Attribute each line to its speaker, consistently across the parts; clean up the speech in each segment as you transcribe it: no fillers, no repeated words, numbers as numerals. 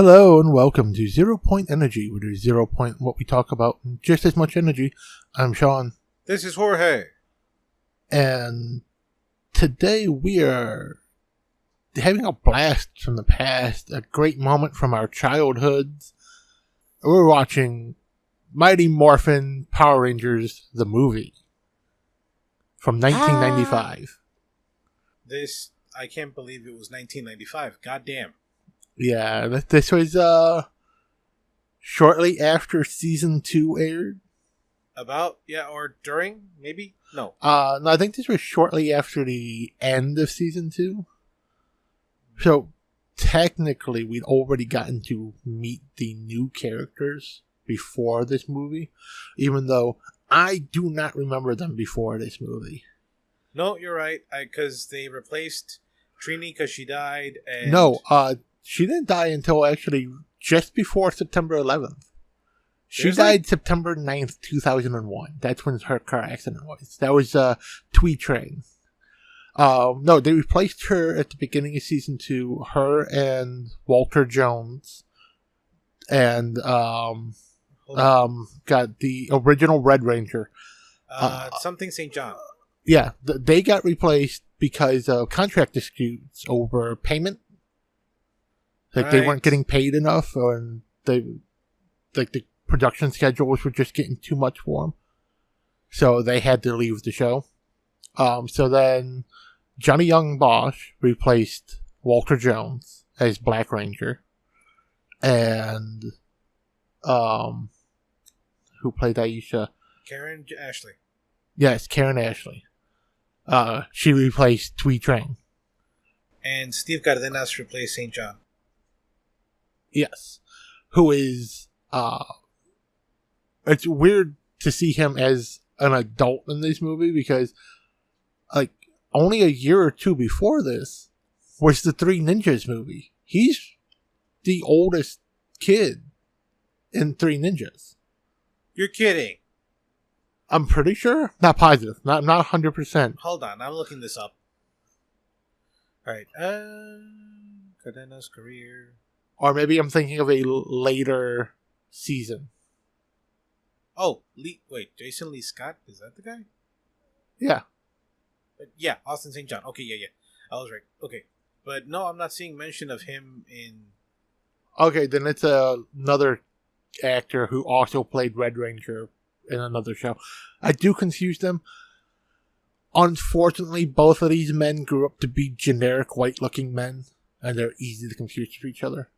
Speaker 1: Hello and welcome to Zero Point Energy, where there's 0 point what we talk about, just as much energy. I'm Sean.
Speaker 2: This is Jorge.
Speaker 1: And today we are having a blast from the past, a great moment from our childhoods. We're watching Mighty Morphin Power Rangers, the movie, from 1995.
Speaker 2: I can't believe it was 1995. Goddamn.
Speaker 1: Yeah, this was shortly after season 2 aired.
Speaker 2: Or during, maybe? No,
Speaker 1: I think this was shortly after the end of season 2. So, technically, we'd already gotten to meet the new characters before this movie, even though I do not remember them before this movie.
Speaker 2: No, you're right, because they replaced Trini because she died, and...
Speaker 1: No, she didn't die until actually just before September 11th. She died September 9th, 2001. That's when her car accident was. That was Tweet Train. No, they replaced her at the beginning of season 2. Her and Walter Jones. And got the original Red Ranger.
Speaker 2: Something St. John.
Speaker 1: Yeah, they got replaced because of contract disputes over payment. They weren't getting paid enough, and the production schedules were just getting too much for them. So they had to leave the show. So then Johnny Young Bosch replaced Walter Jones as Black Ranger. And who played Aisha?
Speaker 2: Karen Ashley.
Speaker 1: Yes, Karen Ashley. She replaced Tweet Train.
Speaker 2: And Steve Cardenas replaced St. John.
Speaker 1: Yes. Who is, it's weird to see him as an adult in this movie because, only a year or two before this was the Three Ninjas movie. He's the oldest kid in Three Ninjas.
Speaker 2: You're kidding.
Speaker 1: I'm pretty sure. Not positive. Not 100%.
Speaker 2: Hold on. I'm looking this up. Alright. Cardenas' career...
Speaker 1: Or maybe I'm thinking of a later season.
Speaker 2: Oh, Jason Lee Scott? Is that the guy?
Speaker 1: Yeah.
Speaker 2: Yeah, Austin St. John. Okay, yeah. I was right. Okay. But no, I'm not seeing mention of him in...
Speaker 1: Okay, then it's another actor who also played Red Ranger in another show. I do confuse them. Unfortunately, both of these men grew up to be generic white-looking men, and they're easy to confuse for each other.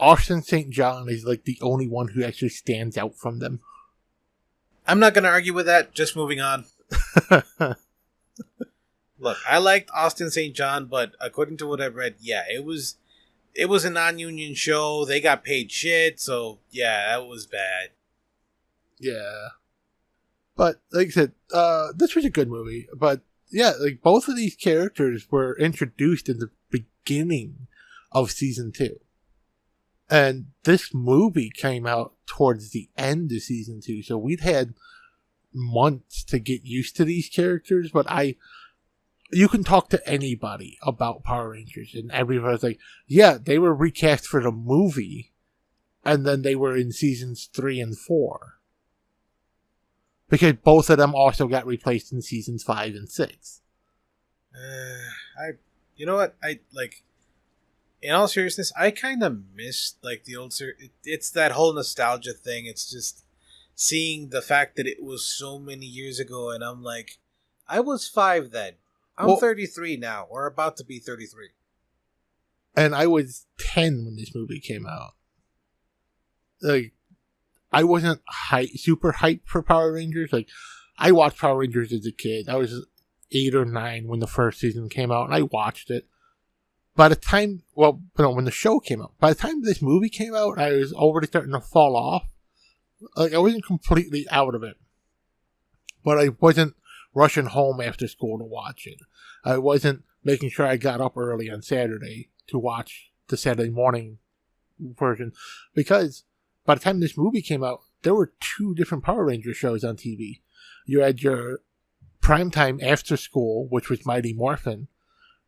Speaker 1: Austin St. John is the only one who actually stands out from them.
Speaker 2: I'm not going to argue with that. Just moving on. Look, I liked Austin St. John, but according to what I've read, yeah, it was a non-union show. They got paid shit, so yeah, that was bad.
Speaker 1: Yeah. But, like I said, this was a good movie. But, yeah, both of these characters were introduced in the beginning of season 2. And this movie came out towards the end of season 2, so we'd had months to get used to these characters, but you can talk to anybody about Power Rangers, and everybody's like, yeah, they were recast for the movie, and then they were in seasons 3 and 4. Because both of them also got replaced in seasons 5 and 6.
Speaker 2: You know what? In all seriousness, I kind of missed the old it's that whole nostalgia thing. It's just seeing the fact that it was so many years ago, and I'm like, I was 5 then. I'm 33 now, or about to be 33.
Speaker 1: And I was 10 when this movie came out. I wasn't super hyped for Power Rangers. I watched Power Rangers as a kid. I was 8 or 9 when the first season came out, and I watched it. By the time, when the show came out, by the time this movie came out, I was already starting to fall off. I wasn't completely out of it. But I wasn't rushing home after school to watch it. I wasn't making sure I got up early on Saturday to watch the Saturday morning version. Because by the time this movie came out, there were 2 different Power Ranger shows on TV. You had your primetime after school, which was Mighty Morphin.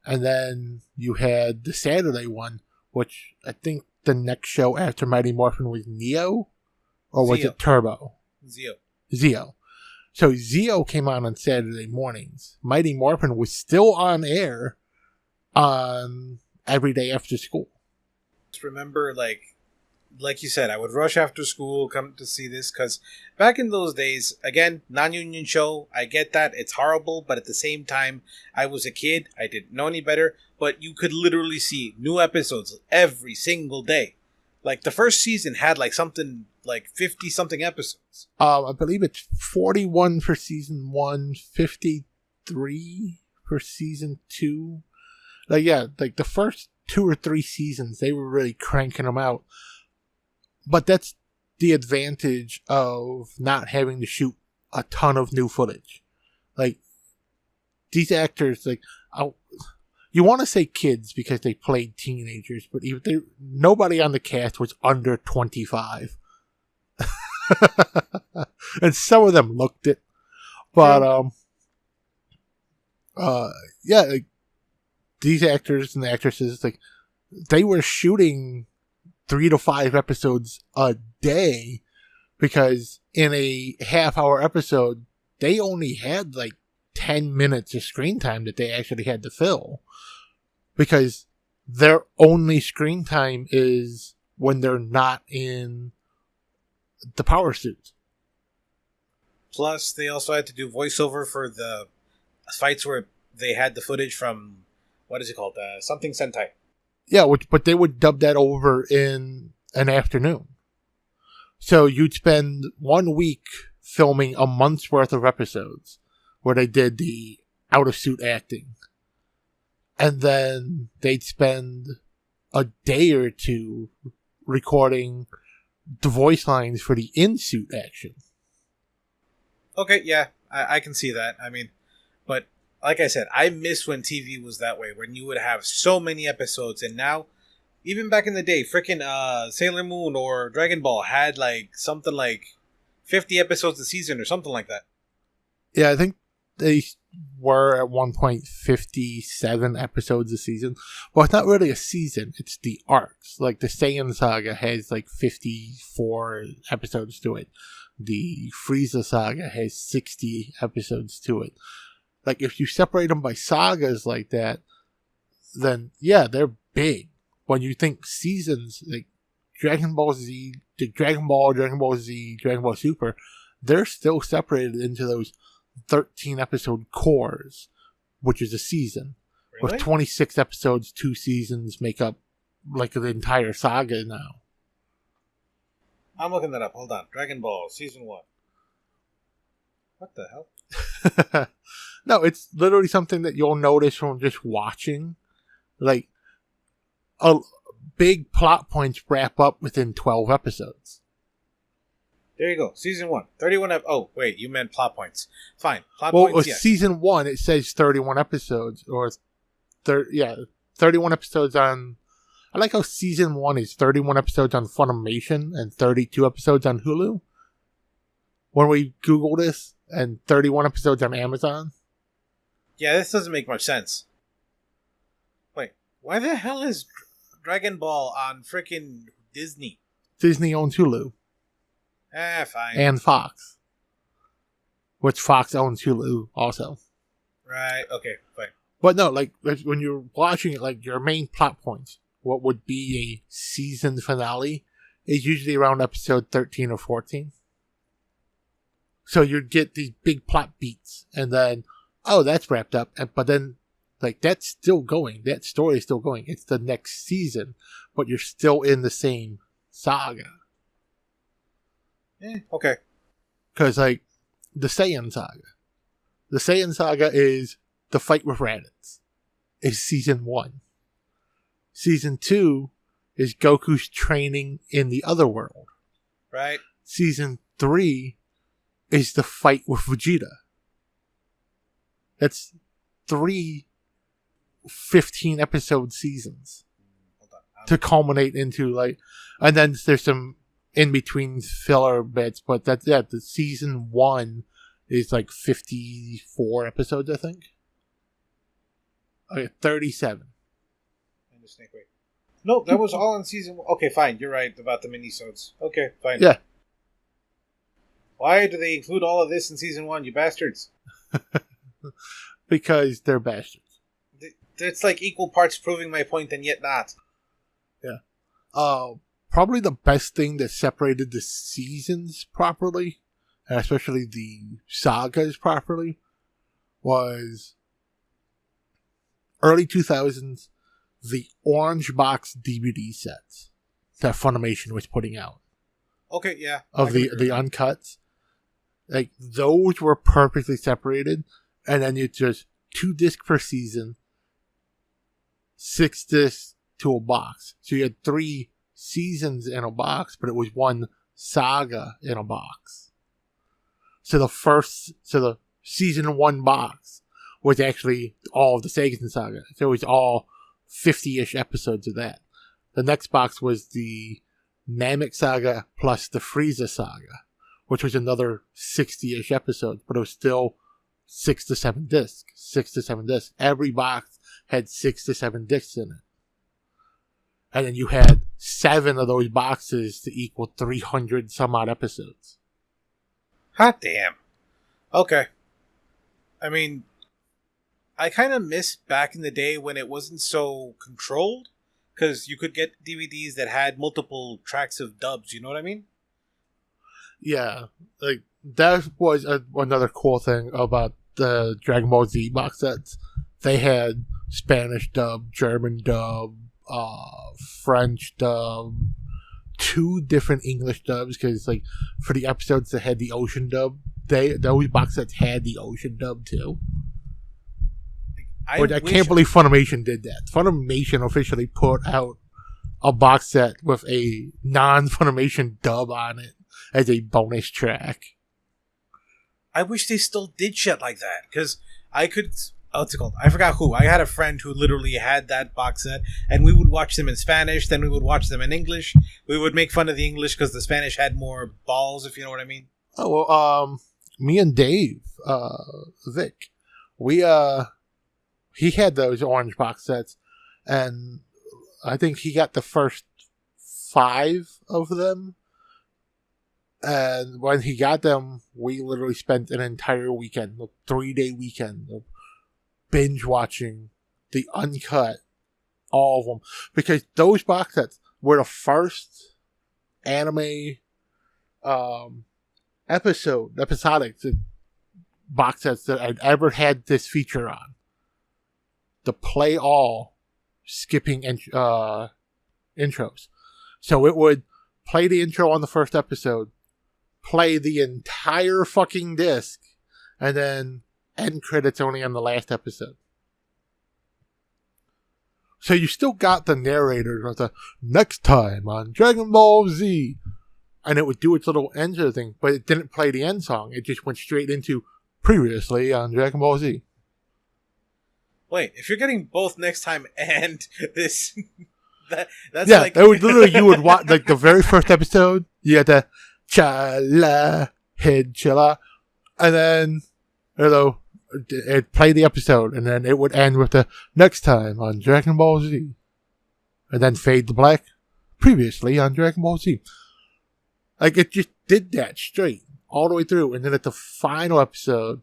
Speaker 1: And then you had the Saturday one, which I think the next show after Mighty Morphin was Neo? Or was
Speaker 2: Zeo.
Speaker 1: it Turbo?
Speaker 2: Zeo.
Speaker 1: So Zeo came on Saturday mornings. Mighty Morphin was still on air on every day after school.
Speaker 2: Just remember, like you said, I would rush after school, come to see this, because back in those days, again, non-union show, I get that, it's horrible, but at the same time, I was a kid, I didn't know any better, but you could literally see new episodes every single day. Like, the first season had, something, 50-something episodes.
Speaker 1: I believe it's 41 for season 1, 53 for season 2. The first 2 or 3 seasons, they were really cranking them out. But that's the advantage of not having to shoot a ton of new footage. These actors, you want to say kids because they played teenagers, but nobody on the cast was under 25. And some of them looked it. But, these actors and actresses, they were shooting 3 to 5 episodes a day because in a half-hour episode, they only had 10 minutes of screen time that they actually had to fill because their only screen time is when they're not in the power suit.
Speaker 2: Plus, they also had to do voiceover for the fights where they had the footage from, what is it called? Something Sentai.
Speaker 1: Yeah, but they would dub that over in an afternoon. So you'd spend 1 week filming a month's worth of episodes where they did the out-of-suit acting. And then they'd spend a day or two recording the voice lines for the in-suit action.
Speaker 2: Okay, yeah, I can see that. I mean, but like I said, I miss when TV was that way, when you would have so many episodes, and now, even back in the day, freaking Sailor Moon or Dragon Ball had something like 50 episodes a season or something like that.
Speaker 1: Yeah, I think they were at one point 57 episodes a season. Well, it's not really a season, it's the arcs. The Saiyan Saga has 54 episodes to it. The Frieza Saga has 60 episodes to it. If you separate them by sagas like that, then yeah, they're big. When you think seasons, Dragon Ball Z, Dragon Ball Z, Dragon Ball Super, they're still separated into those 13 episode cores, which is a season.
Speaker 2: Really?
Speaker 1: With 26 episodes, 2 seasons make up the entire saga now.
Speaker 2: I'm looking that up. Hold on. Dragon Ball Season 1. What the hell?
Speaker 1: No, it's literally something that you'll notice from just watching. A big plot points wrap up within 12 episodes.
Speaker 2: There you go. Season 1. 31 oh, wait. You meant plot points. Fine. Plot points, yes.
Speaker 1: Season 1, it says 31 episodes. Or, 31 episodes on... I like how Season 1 is 31 episodes on Funimation and 32 episodes on Hulu. When we Google this, and 31 episodes on Amazon.
Speaker 2: Yeah, this doesn't make much sense. Wait, why the hell is Dragon Ball on freaking Disney?
Speaker 1: Disney owns Hulu.
Speaker 2: Fine.
Speaker 1: And Fox. Which Fox owns Hulu also.
Speaker 2: Right, okay, fine.
Speaker 1: But no, when you're watching it, your main plot points, what would be a season finale, is usually around episode 13 or 14. So you'd get these big plot beats, and then, oh, that's wrapped up. But then, that's still going. That story is still going. It's the next season, but you're still in the same saga.
Speaker 2: Okay.
Speaker 1: Because, the Saiyan Saga. The Saiyan Saga is the fight with Raditz. Is season 1. Season 2 is Goku's training in the other world.
Speaker 2: Right. Season
Speaker 1: 3 is the fight with Vegeta. That's 3 15-episode seasons.
Speaker 2: Hold on.
Speaker 1: To culminate into, and then there's some in-between filler bits, but that's, the season 1 is 54 episodes, I think. Okay, 37.
Speaker 2: Wait. No, that was all in season 1. Okay, fine. You're right about the minisodes. Okay, fine.
Speaker 1: Yeah.
Speaker 2: Why do they include all of this in season 1, you bastards?
Speaker 1: Because they're bastards.
Speaker 2: It's like equal parts proving my point and yet not.
Speaker 1: Yeah. Probably the best thing that separated the seasons properly, and especially the sagas properly, was early 2000s, the orange box DVD sets that Funimation was putting out.
Speaker 2: Okay, yeah.
Speaker 1: Of the uncuts. Like, those were perfectly separated, and then it's just 2 discs per season, 6 discs to a box. So you had 3 seasons in a box, but it was 1 saga in a box. So the season 1 box was actually all of the Seigen saga. So it was all 50-ish episodes of that. The next box was the Namek saga plus the Frieza saga, which was another 60-ish episodes, but it was still 6 to 7 discs. 6 to 7 discs. Every box had 6 to 7 discs in it. And then you had 7 of those boxes to equal 300 some odd episodes.
Speaker 2: Hot damn. Okay. I mean, I kind of miss back in the day when it wasn't so controlled, because you could get DVDs that had multiple tracks of dubs, you know what I mean?
Speaker 1: Yeah, like, that was another cool thing about the Dragon Ball Z box sets. They had Spanish dub, German dub, French dub, 2 different English dubs, because, like, for the episodes that had the Ocean dub, those box sets had the Ocean dub too. I can't believe Funimation did that. Funimation officially put out a box set with a non-Funimation dub on it as a bonus track.
Speaker 2: I wish they still did shit like that, because I could... What's it called? I forgot who. I had a friend who literally had that box set, and we would watch them in Spanish, then we would watch them in English. We would make fun of the English because the Spanish had more balls, if you know what I mean.
Speaker 1: Oh, well, me and Dave, Vic, he had those orange box sets, and I think he got the first 5 of them. And when he got them, we literally spent an entire weekend, a 3-day weekend, of binge watching the uncut, all of them, because those box sets were the first anime episodic box sets that I'd ever had this feature on. The play all skipping intros. So it would play the intro on the first episode, play the entire fucking disc, and then end credits only on the last episode. So you still got the narrator with the next time on Dragon Ball Z, and it would do its little intro thing, but it didn't play the end song. It just went straight into previously on Dragon Ball Z.
Speaker 2: Wait, if you're getting both next time and this, that's
Speaker 1: yeah,
Speaker 2: like...
Speaker 1: it was literally, you would watch, like, the very first episode, you had the chala, head chala, and then, it'd play the episode, and then it would end with the next time on Dragon Ball Z. And then fade to black, previously on Dragon Ball Z. Like, it just did that straight, all the way through, and then at the final episode,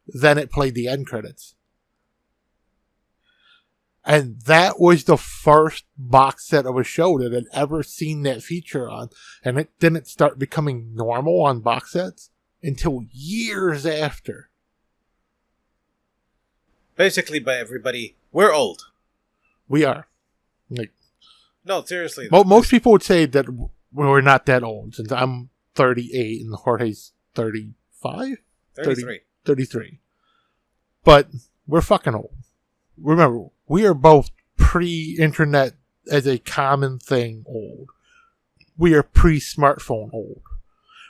Speaker 1: then it played the end credits. And that was the first box set of a show that I'd ever seen that feature on. And it didn't start becoming normal on box sets until years after.
Speaker 2: Basically, by everybody, we're old.
Speaker 1: We are. Like,
Speaker 2: no, seriously.
Speaker 1: Most people would say that we're not that old, since I'm 38 and Jorge's 35? 33. But we're fucking old. Remember, we are both pre-internet as a common thing old. We are pre-smartphone old.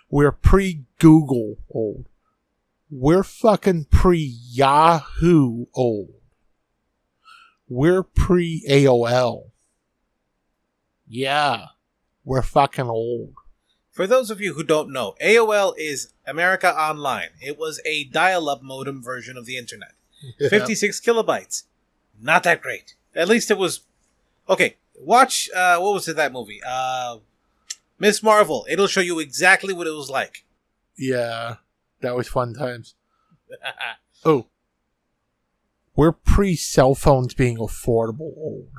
Speaker 1: We're pre-Google old. We're fucking pre-Yahoo old. We're pre-AOL. Yeah, we're fucking old.
Speaker 2: For those of you who don't know, AOL is America Online. It was a dial-up modem version of the internet. 56 kilobytes. Not that great. At least it was... Okay, Watch, what was it, that movie? Miss Marvel. It'll show you exactly what it was like.
Speaker 1: Yeah, that was fun times. Oh, we're pre-cell phones being affordable old.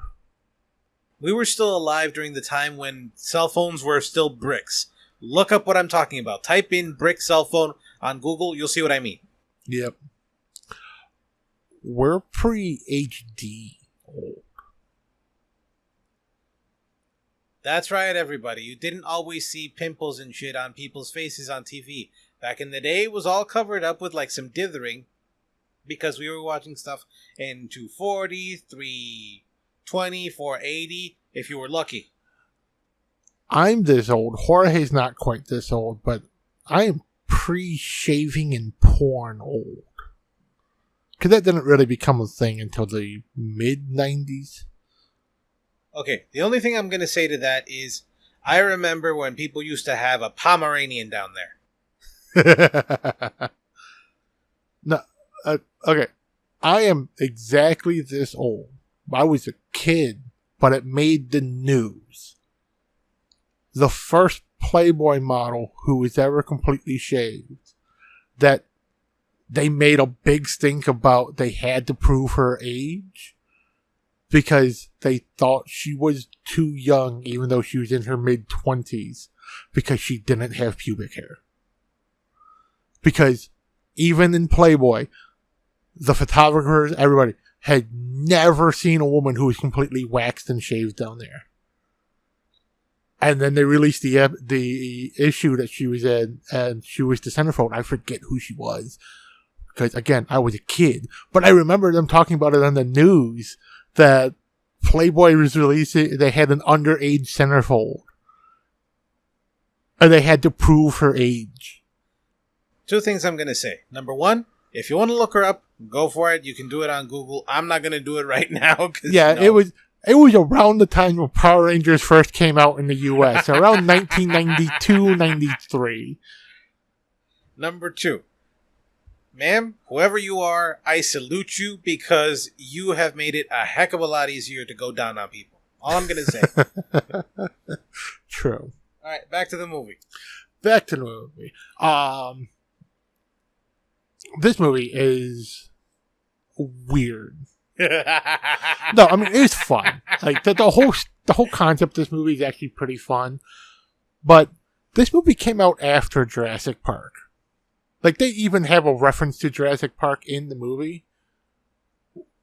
Speaker 2: We were still alive during the time when cell phones were still bricks. Look up what I'm talking about. Type in brick cell phone on Google. You'll see what I mean.
Speaker 1: Yep. We're pre-HD old.
Speaker 2: That's right, everybody. You didn't always see pimples and shit on people's faces on TV. Back in the day, it was all covered up with like some dithering because we were watching stuff in 240, 320, 480, if you were lucky.
Speaker 1: I'm this old. Jorge's not quite this old, but I am pre-shaving and porn old. Because that didn't really become a thing until the mid-90s.
Speaker 2: Okay, the only thing I'm going to say to that is I remember when people used to have a Pomeranian down there.
Speaker 1: No, okay. I am exactly this old. I was a kid, but it made the news. The first Playboy model who was ever completely shaved, that they made a big stink about they had to prove her age because they thought she was too young even though she was in her mid-20s because she didn't have pubic hair. Because even in Playboy, the photographers, everybody, had never seen a woman who was completely waxed and shaved down there. And then they released the issue that she was in, and she was the centerfold. I forget who she was. Because, again, I was a kid. But I remember them talking about it on the news, that Playboy was releasing, they had an underage centerfold. And they had to prove her age.
Speaker 2: Two things I'm going to say. Number one, if you want to look her up, go for it. You can do it on Google. I'm not going to do it right now.
Speaker 1: Yeah, no. It was around the time when Power Rangers first came out in the U.S., around 1992, 93.
Speaker 2: Number two, ma'am, whoever you are, I salute you because you have made it a heck of a lot easier to go down on people. All I'm going to say.
Speaker 1: True.
Speaker 2: All right, back to the movie.
Speaker 1: This movie is weird. No, I mean, it's fun. Like the whole concept of this movie is actually pretty fun. But this movie came out after Jurassic Park. Like, they even have a reference to Jurassic Park in the movie.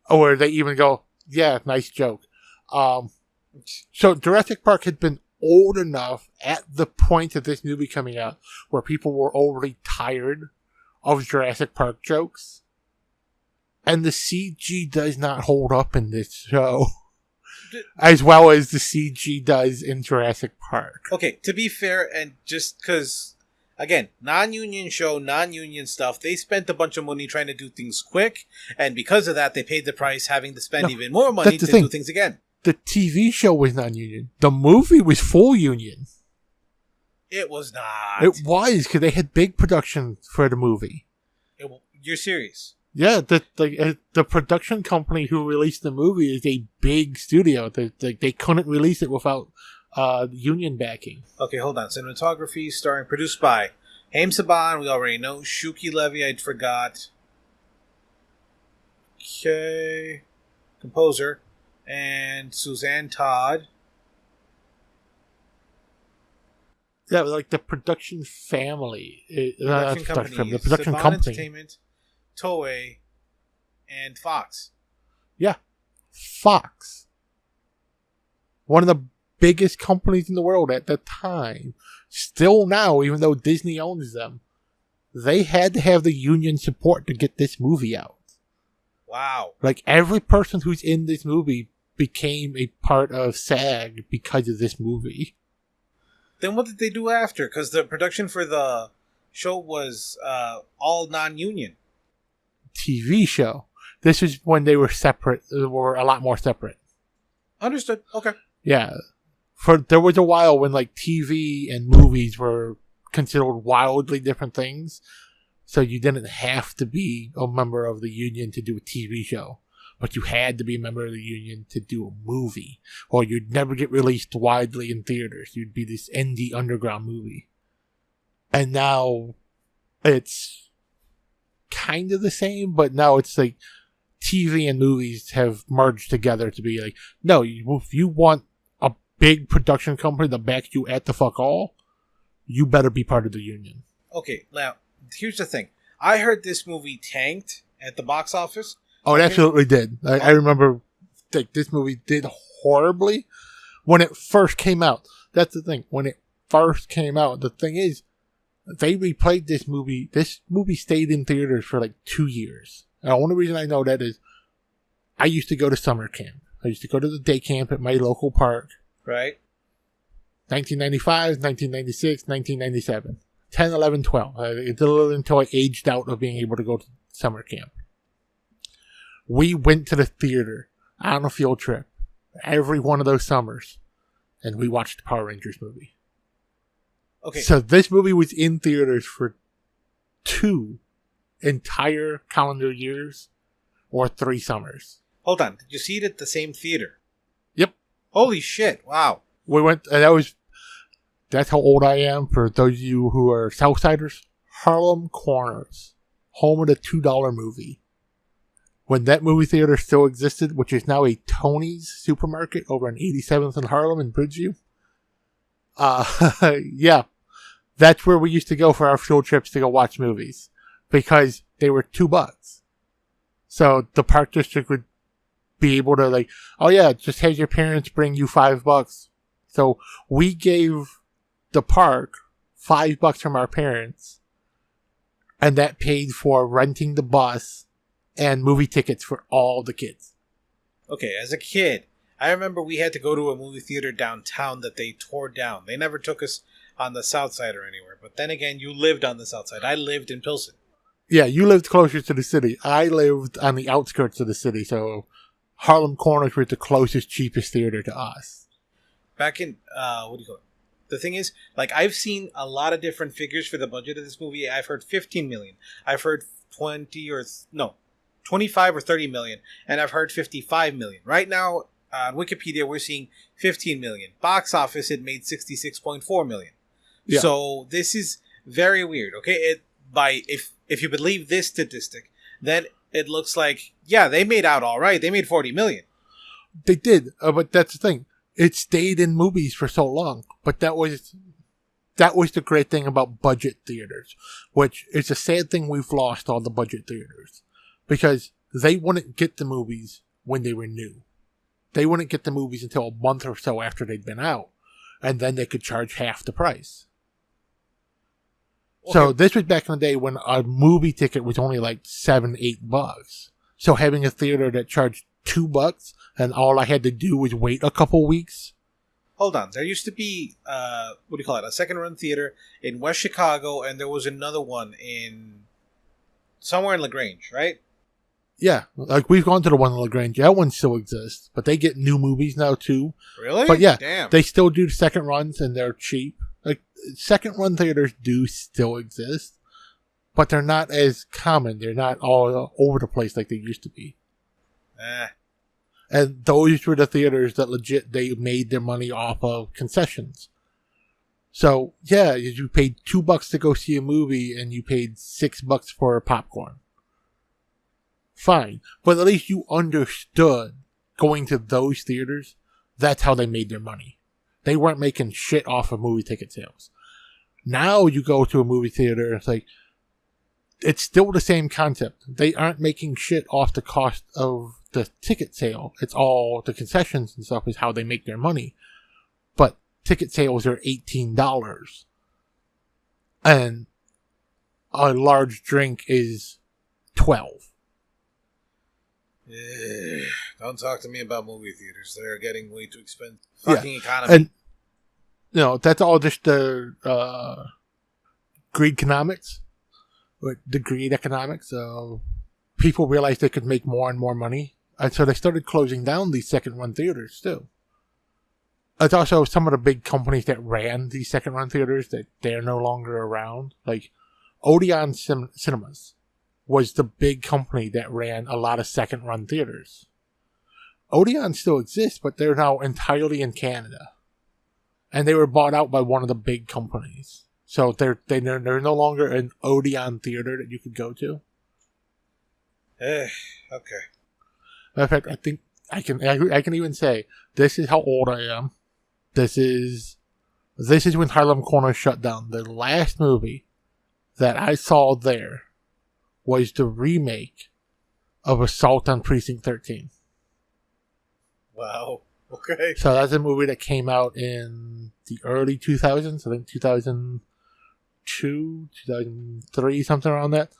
Speaker 1: Or they even go, yeah, nice joke. So Jurassic Park had been old enough at the point of this movie coming out where people were already tired of Jurassic Park jokes. And the CG does not hold up in this show as well as the CG does in Jurassic Park.
Speaker 2: Okay, to be fair, and just because, again, non-union show, non-union stuff, they spent a bunch of money trying to do things quick, and because of that, they paid the price having to spend even more money to do things again.
Speaker 1: The TV show was non-union. The movie was full union.
Speaker 2: It was not.
Speaker 1: It was, because they had big production for the movie.
Speaker 2: You're serious?
Speaker 1: Yeah, the production company who released the movie is a big studio. They couldn't release it without union backing.
Speaker 2: Okay, hold on. Cinematography, starring, produced by Haim Saban, we already know. Shuki Levy, I forgot. Okay. Composer. And Suzanne Todd.
Speaker 1: Yeah, like the production family.
Speaker 2: The production
Speaker 1: company.
Speaker 2: Entertainment, Toei, and Fox.
Speaker 1: Yeah. Fox. One of the biggest companies in the world at the time. Still now, even though Disney owns them. They had to have the union support to get this movie out.
Speaker 2: Wow.
Speaker 1: Like, every person who's in this movie became a part of SAG because of this movie.
Speaker 2: Then what did they do after? Because the production for the show was all non-union.
Speaker 1: TV show. This is when they were separate. They were a lot more separate.
Speaker 2: Understood. Okay.
Speaker 1: Yeah. There was a while when like TV and movies were considered wildly different things. So you didn't have to be a member of the union to do a TV show. but you had to be a member of the union to do a movie, or you'd never get released widely in theaters. You'd be this indie underground movie. And now it's kind of the same, but now it's like TV and movies have merged together to be like, no, if you want a big production company that backs you at the fuck all, you better be part of the union.
Speaker 2: Okay, now, here's the thing. I heard this movie tanked at the box office.
Speaker 1: Oh, it absolutely did. I remember this movie did horribly when it first came out. That's the thing. When it first came out, the thing is, they replayed this movie. This movie stayed in theaters for like 2 years. And the only reason I know that is I used to go to summer camp. I used to go to the day camp at my local park.
Speaker 2: Right.
Speaker 1: 1995, 1996, 1997. 10, 11, 12. Until I aged out of being able to go to summer camp. We went to the theater on a field trip every one of those summers. And we watched the Power Rangers movie.
Speaker 2: Okay.
Speaker 1: So this movie was in theaters for 2 entire calendar years or 3 summers.
Speaker 2: Hold on. Did you see it at the same theater?
Speaker 1: Yep.
Speaker 2: Holy shit. Wow.
Speaker 1: We went, and that's how old I am for those of you who are Southsiders. Harlem Corners, home of the $2 movie. When that movie theater still existed, which is now a Tony's supermarket over on 87th and Harlem in Bridgeview. Yeah, that's where we used to go for our field trips to go watch movies because they were $2. So the park district would be able to like, oh yeah, just have your parents bring you $5. So we gave the park $5 from our parents, and that paid for renting the bus and movie tickets for all the kids.
Speaker 2: Okay, as a kid, I remember we had to go to a movie theater downtown that they tore down. They never took us on the south side or anywhere. But then again, you lived on the south side. I lived in Pilsen.
Speaker 1: Yeah, you lived closer to the city. I lived on the outskirts of the city, so Harlem Corners was the closest, cheapest theater to us.
Speaker 2: Back in, what do you call it? The thing is, like, I've seen a lot of different figures for the budget of this movie. I've heard 15 million. I've heard 25 or 30 million. And I've heard 55 million. Right now, on Wikipedia, we're seeing 15 million. Box office, it made 66.4 million. Yeah. So this is very weird, okay? If you believe this statistic, then it looks like, yeah, they made out all right. They made 40 million.
Speaker 1: They did, but that's the thing. It stayed in movies for so long, but that was the great thing about budget theaters, which is a sad thing we've lost all the budget theaters, because they wouldn't get the movies when they were new. They wouldn't get the movies until a month or so after they'd been out, and then they could charge half the price. Okay. So this was back in the day when a movie ticket was only like $7, $8. So having a theater that charged $2 and all I had to do was wait a couple weeks.
Speaker 2: Hold on. There used to be, a second run theater in West Chicago, and there was another one somewhere in LaGrange, right?
Speaker 1: Yeah. Like, we've gone to the one in LaGrange. That one still exists, but they get new movies now too.
Speaker 2: Really?
Speaker 1: But yeah,
Speaker 2: damn.
Speaker 1: They still do second runs and they're cheap. Like, second run theaters do still exist, but they're not as common. They're not all over the place like they used to be. And those were the theaters that legit, they made their money off of concessions. So, yeah, you paid $2 to go see a movie and you paid $6 for popcorn. Fine. But at least you understood going to those theaters, that's how they made their money. They weren't making shit off of movie ticket sales. Now you go to a movie theater, it's like, it's still the same concept. They aren't making shit off the cost of the ticket sale. It's all the concessions and stuff is how they make their money. But ticket sales are $18. And a large drink is $12.
Speaker 2: Don't talk to me about movie theaters. They're getting way too expensive. Fucking economy.
Speaker 1: And, that's all just the greed economics. The greed economics. People realized they could make more and more money. And so they started closing down these second-run theaters, too. It's also some of the big companies that ran these second-run theaters that they're no longer around. Like, Odeon Cinemas was the big company that ran a lot of second-run theaters. Odeon still exists, but they're now entirely in Canada. And they were bought out by one of the big companies. So they're no longer an Odeon theater that you could go to.
Speaker 2: Okay.
Speaker 1: In fact, I think I can even say this is how old I am. This is when Harlem Corner shut down. The last movie that I saw there was the remake of Assault on Precinct 13.
Speaker 2: Wow. Okay.
Speaker 1: So that's a movie that came out in the early 2000s. I think 2002, 2003, something around that.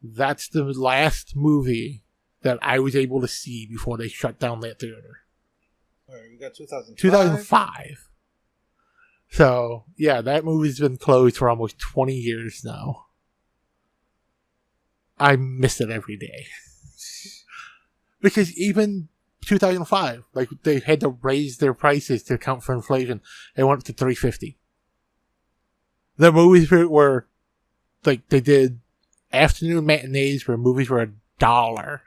Speaker 1: That's the last movie that I was able to see before they shut down that theater.
Speaker 2: All right, we got 2005.
Speaker 1: 2005. So, yeah, that movie's been closed for almost 20 years now. I miss it every day. Because even 2005, like, they had to raise their prices to account for inflation. They went up to $3.50. The movies were, like, they did afternoon matinees where movies were $1.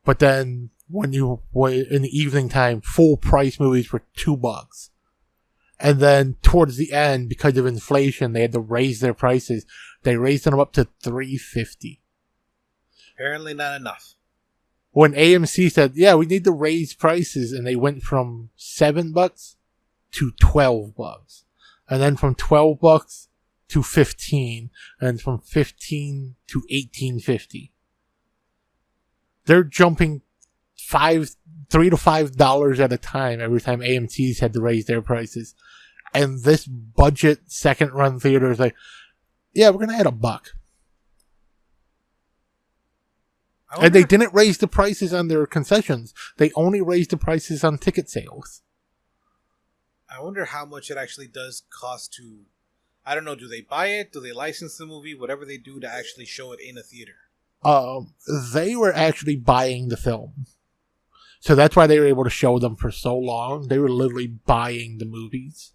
Speaker 1: But then, when you were in the evening time, full price movies were $2. And then, towards the end, because of inflation, they had to raise their prices. They raised them up to $3.50.
Speaker 2: Apparently not enough.
Speaker 1: When AMC said, yeah, we need to raise prices, and they went from $7 to $12. And then from $12 to $15, and from $15 to $18.50. They're jumping $3 to $5 at a time every time AMC's had to raise their prices. And this budget second run theater is like, yeah, we're going to add $1. And they didn't raise the prices on their concessions. They only raised the prices on ticket sales.
Speaker 2: I wonder how much it actually does cost to... I don't know, do they buy it? Do they license the movie? Whatever they do to actually show it in a theater.
Speaker 1: They were actually buying the film. So that's why they were able to show them for so long. They were literally buying the movies.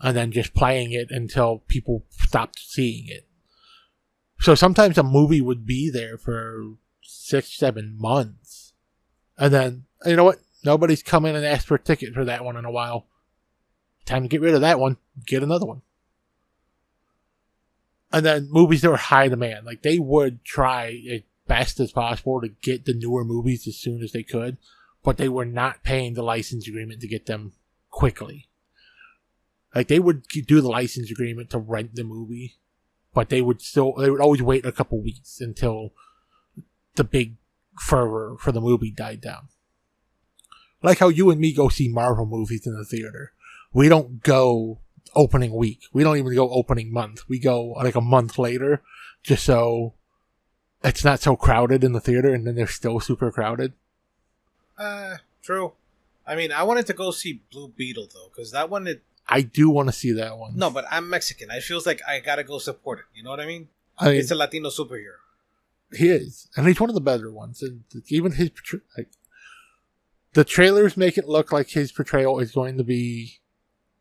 Speaker 1: And then just playing it until people stopped seeing it. So sometimes a movie would be there for 6-7 months. And then, you know what? Nobody's come in and asked for a ticket for that one in a while. Time to get rid of that one. Get another one. And then movies that were high demand. Like, they would try as best as possible to get the newer movies as soon as they could. But they were not paying the license agreement to get them quickly. Like, they would do the license agreement to rent the movie. But they would always wait a couple weeks until the big fervor for the movie died down. Like how you and me go see Marvel movies in the theater. We don't go opening week. We don't even go opening month. We go like a month later, just so it's not so crowded in the theater, and then they're still super crowded.
Speaker 2: True. I mean, I wanted to go see Blue Beetle, though, because that one...
Speaker 1: I do want to see that one.
Speaker 2: No, but I'm Mexican. I feels like I gotta go support it. You know what I mean? It's a Latino superhero.
Speaker 1: He is. And he's one of the better ones. And even his... the trailers make it look like his portrayal is going to be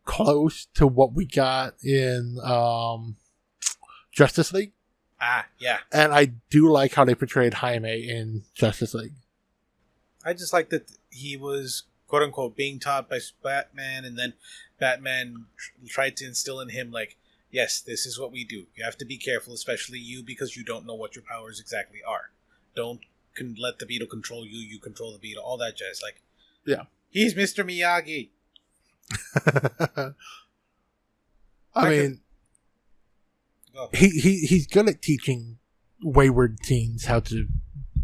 Speaker 1: close to what we got in Justice League.
Speaker 2: Ah, yeah.
Speaker 1: And I do like how they portrayed Jaime in Justice League.
Speaker 2: I just like that he was, quote unquote, being taught by Batman, and then Batman tried to instill in him, like, yes, this is what we do. You have to be careful, especially you, because you don't know what your powers exactly are. Don't let the beetle control you. You control the beetle. All that jazz. Like,
Speaker 1: yeah,
Speaker 2: he's Mr. Miyagi.
Speaker 1: I mean, he's good at teaching wayward teens how to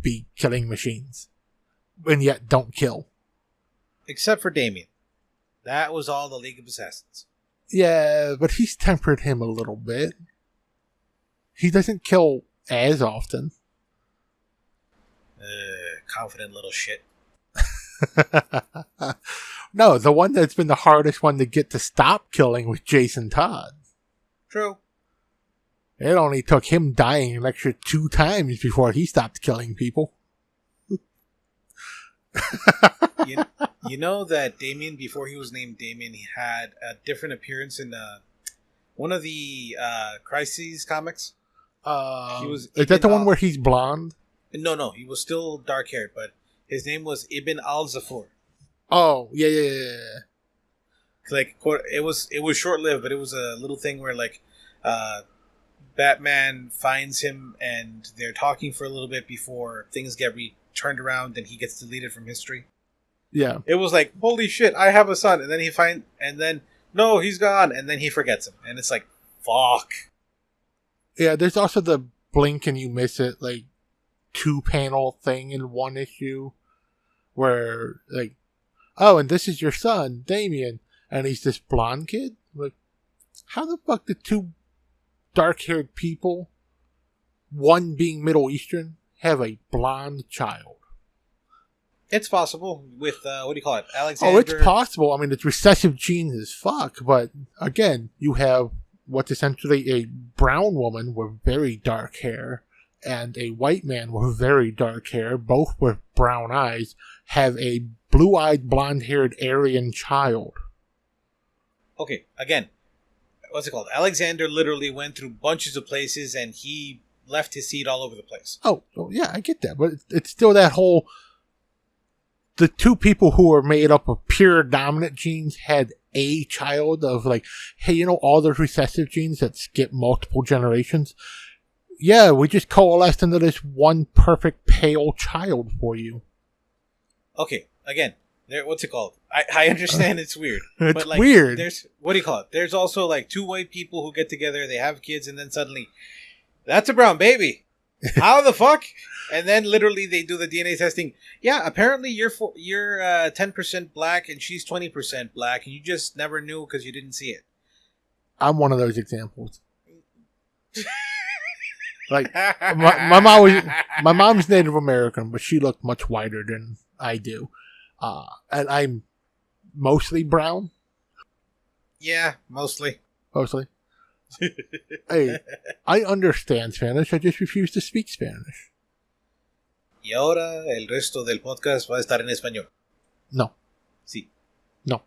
Speaker 1: be killing machines, and yet don't kill.
Speaker 2: Except for Damien. That was all the League of Assassins.
Speaker 1: Yeah, but he's tempered him a little bit. He doesn't kill as often.
Speaker 2: Confident little shit.
Speaker 1: No, the one that's been the hardest one to get to stop killing was Jason Todd.
Speaker 2: True.
Speaker 1: It only took him dying an extra 2 times before he stopped killing people.
Speaker 2: You know that Damien, before he was named Damien, he had a different appearance in one of the Crises comics.
Speaker 1: Is that the one where he's blonde?
Speaker 2: No, he was still dark haired, but His name was Ibn al-Zafur.
Speaker 1: Oh, yeah.
Speaker 2: Like, it was short-lived, but it was a little thing where, like, Batman finds him, and they're talking for a little bit before things get turned around, and he gets deleted from history.
Speaker 1: Yeah.
Speaker 2: It was like, holy shit, I have a son, and then no, he's gone, and then he forgets him, and it's like, fuck.
Speaker 1: Yeah, there's also the blink and you miss it, like, 2-panel thing in one issue, where, like, oh, and this is your son, Damien, and he's this blonde kid? Like, how the fuck did 2 dark-haired people, one being Middle Eastern, have a blonde child?
Speaker 2: It's possible with, what do you call it, Alexander?
Speaker 1: Oh, it's possible. I mean, it's recessive genes as fuck, but again, you have what's essentially a brown woman with very dark hair and a white man with very dark hair, both with brown eyes, have a blue-eyed, blonde-haired Aryan child.
Speaker 2: Okay, again, what's it called? Alexander literally went through bunches of places, and he left his seed all over the place.
Speaker 1: Oh yeah, I get that, but it's still that whole... The 2 people who were made up of pure dominant genes had a child of like, hey, you know all those recessive genes that skip multiple generations? Yeah, we just coalesced into this one perfect pale child for you.
Speaker 2: Okay, again, what's it called? I understand it's weird.
Speaker 1: It's
Speaker 2: but like,
Speaker 1: weird.
Speaker 2: There's, what do you call it? There's also like 2 white people who get together, they have kids, and then suddenly, that's a brown baby. How the fuck? And then literally they do the DNA testing. Yeah, apparently you're 10% black and she's 20% black, and you just never knew because you didn't see it.
Speaker 1: I'm one of those examples. Like my mom's Native American, but she looked much whiter than I do, and I'm mostly brown.
Speaker 2: Yeah, mostly.
Speaker 1: Hey, I understand Spanish. I just refuse to speak Spanish.
Speaker 2: Y ahora el resto del podcast va a estar en español.
Speaker 1: No.
Speaker 2: Sí.
Speaker 1: No.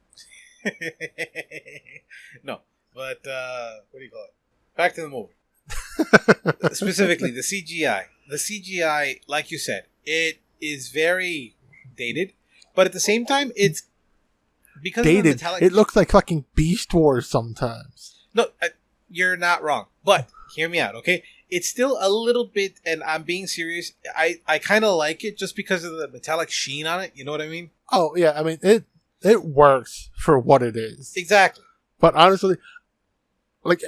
Speaker 2: No. But, what do you call it? Back to the movie. Specifically, the CGI. The CGI, like you said, it is very dated, but at the same time, it's because
Speaker 1: dated.
Speaker 2: Of the metallic...
Speaker 1: It looks like fucking Beast Wars sometimes.
Speaker 2: No, you're not wrong. But hear me out, okay? It's still a little bit, and I'm being serious. I kind of like it just because of the metallic sheen on it. You know what I mean?
Speaker 1: Oh yeah, I mean it works for what it is.
Speaker 2: Exactly.
Speaker 1: But honestly, like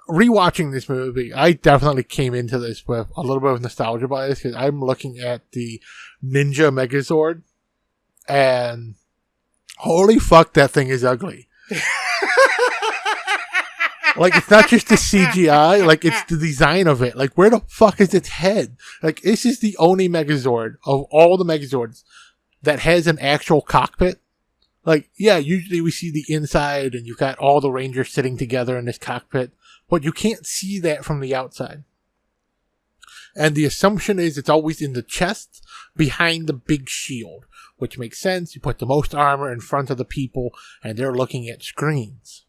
Speaker 1: rewatching this movie, I definitely came into this with a little bit of nostalgia bias because I'm looking at the Ninja Megazord, and holy fuck, that thing is ugly. Like, it's not just the CGI, like, it's the design of it. Like, where the fuck is its head? Like, this is the only Megazord of all the Megazords that has an actual cockpit. Like, yeah, usually we see the inside and you've got all the Rangers sitting together in this cockpit, but you can't see that from the outside. And the assumption is it's always in the chest behind the big shield, which makes sense. You put the most armor in front of the people and they're looking at screens.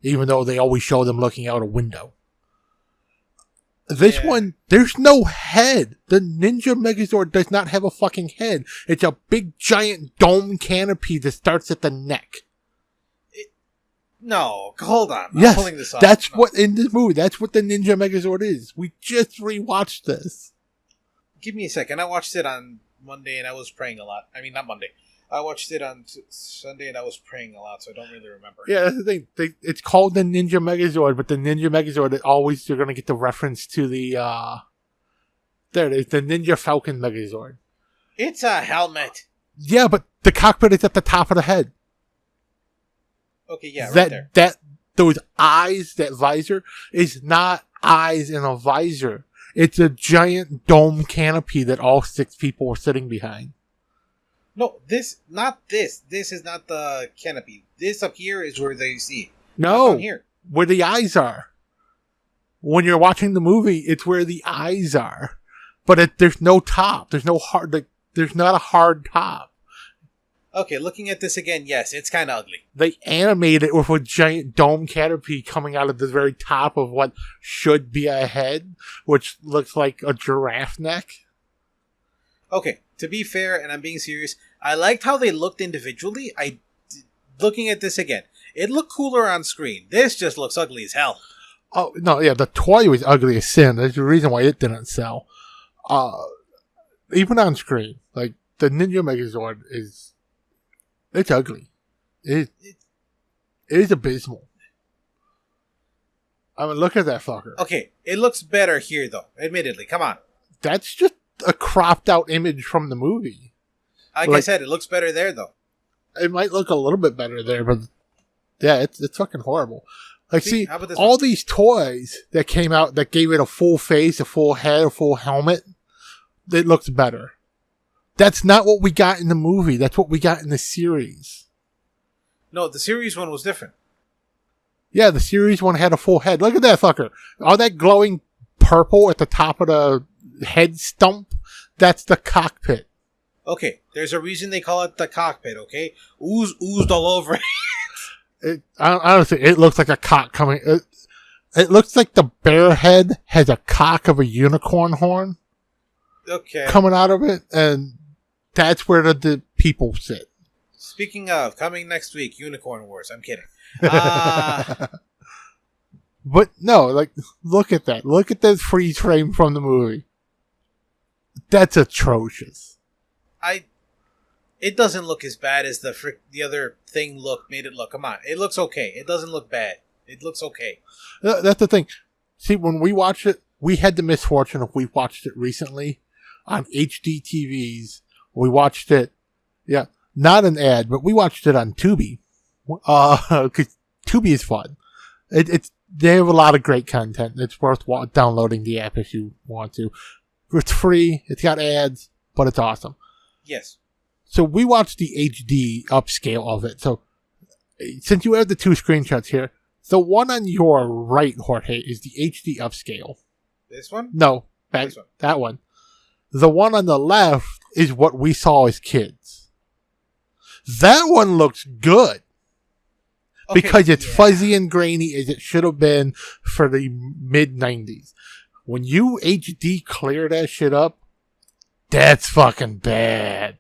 Speaker 1: Even though they always show them looking out a window. This one, there's no head. The Ninja Megazord does not have a fucking head. It's a big giant dome canopy that starts at the neck.
Speaker 2: No, hold on.
Speaker 1: Yes,
Speaker 2: I'm pulling this off.
Speaker 1: That's what, in this movie, that's what the Ninja Megazord is. We just rewatched this.
Speaker 2: Give me a second. I watched it on Monday and I was praying a lot. I mean, not Monday. I watched it on Sunday and I was praying a lot, so I don't really remember.
Speaker 1: Yeah, that's the thing. It's called the Ninja Megazord, but the Ninja Megazord, always you're going to get the reference to the, there it is, the Ninja Falcon Megazord.
Speaker 2: It's a helmet.
Speaker 1: Yeah, but the cockpit is at the top of the head.
Speaker 2: Okay, yeah, right
Speaker 1: there. Those eyes, that visor, is not eyes in a visor. It's a giant dome canopy that all 6 people are sitting behind.
Speaker 2: No, this is not the canopy. This up here is where they see.
Speaker 1: No,
Speaker 2: here.
Speaker 1: Where the eyes are. When you're watching the movie, it's where the eyes are. But there's no top. There's no hard, there's not a hard top.
Speaker 2: Okay, looking at this again, yes, it's kind of ugly.
Speaker 1: They animate it with a giant dome canopy coming out of the very top of what should be a head, which looks like a giraffe neck.
Speaker 2: Okay, to be fair, and I'm being serious, I liked how they looked individually. Looking at this again, it looked cooler on screen. This just looks ugly as hell.
Speaker 1: Oh, no, yeah, the toy was ugly as sin. There's a reason why it didn't sell. Even on screen, like, the Ninja Megazord it's ugly. It is abysmal. I mean, look at that fucker.
Speaker 2: Okay, it looks better here, though, admittedly. Come on.
Speaker 1: That's just a cropped out image from the movie.
Speaker 2: Like I said, it looks better there, though.
Speaker 1: It might look a little bit better there, but yeah, it's fucking horrible. Like, see all these toys that came out that gave it a full face, a full head, a full helmet, it looks better. That's not what we got in the movie. That's what we got in the series.
Speaker 2: No, the series one was different.
Speaker 1: Yeah, the series one had a full head. Look at that fucker. All that glowing purple at the top of the head stump, that's the cockpit.
Speaker 2: Okay, there's a reason they call it the cockpit, okay? Ooze oozed all over it.
Speaker 1: Honestly, it looks like a cock coming. It looks like the bear head has a cock of a unicorn horn coming out of it, and that's where the people sit.
Speaker 2: Speaking of, coming next week, Unicorn Wars. I'm kidding.
Speaker 1: But no, like, look at that. Look at that freeze frame from the movie. That's atrocious.
Speaker 2: It doesn't look as bad as the other thing made it look. Come on. It looks okay. It doesn't look bad. It looks okay.
Speaker 1: That's the thing. See, when we watched it, we had the misfortune of we watched it recently on HD TVs. We watched it, yeah, not an ad, but we watched it on Tubi. Because Tubi is fun. They have a lot of great content. It's worth downloading the app if you want to. It's free. It's got ads, but it's awesome.
Speaker 2: Yes.
Speaker 1: So we watched the HD upscale of it. So since you have the two screenshots here, the one on your right, Jorge, is the HD upscale.
Speaker 2: This one?
Speaker 1: No, that one. The one on the left is what we saw as kids. That one looks good. Okay, because it's fuzzy and grainy as it should have been for the mid-90s. When you HD clear that shit up, that's fucking bad.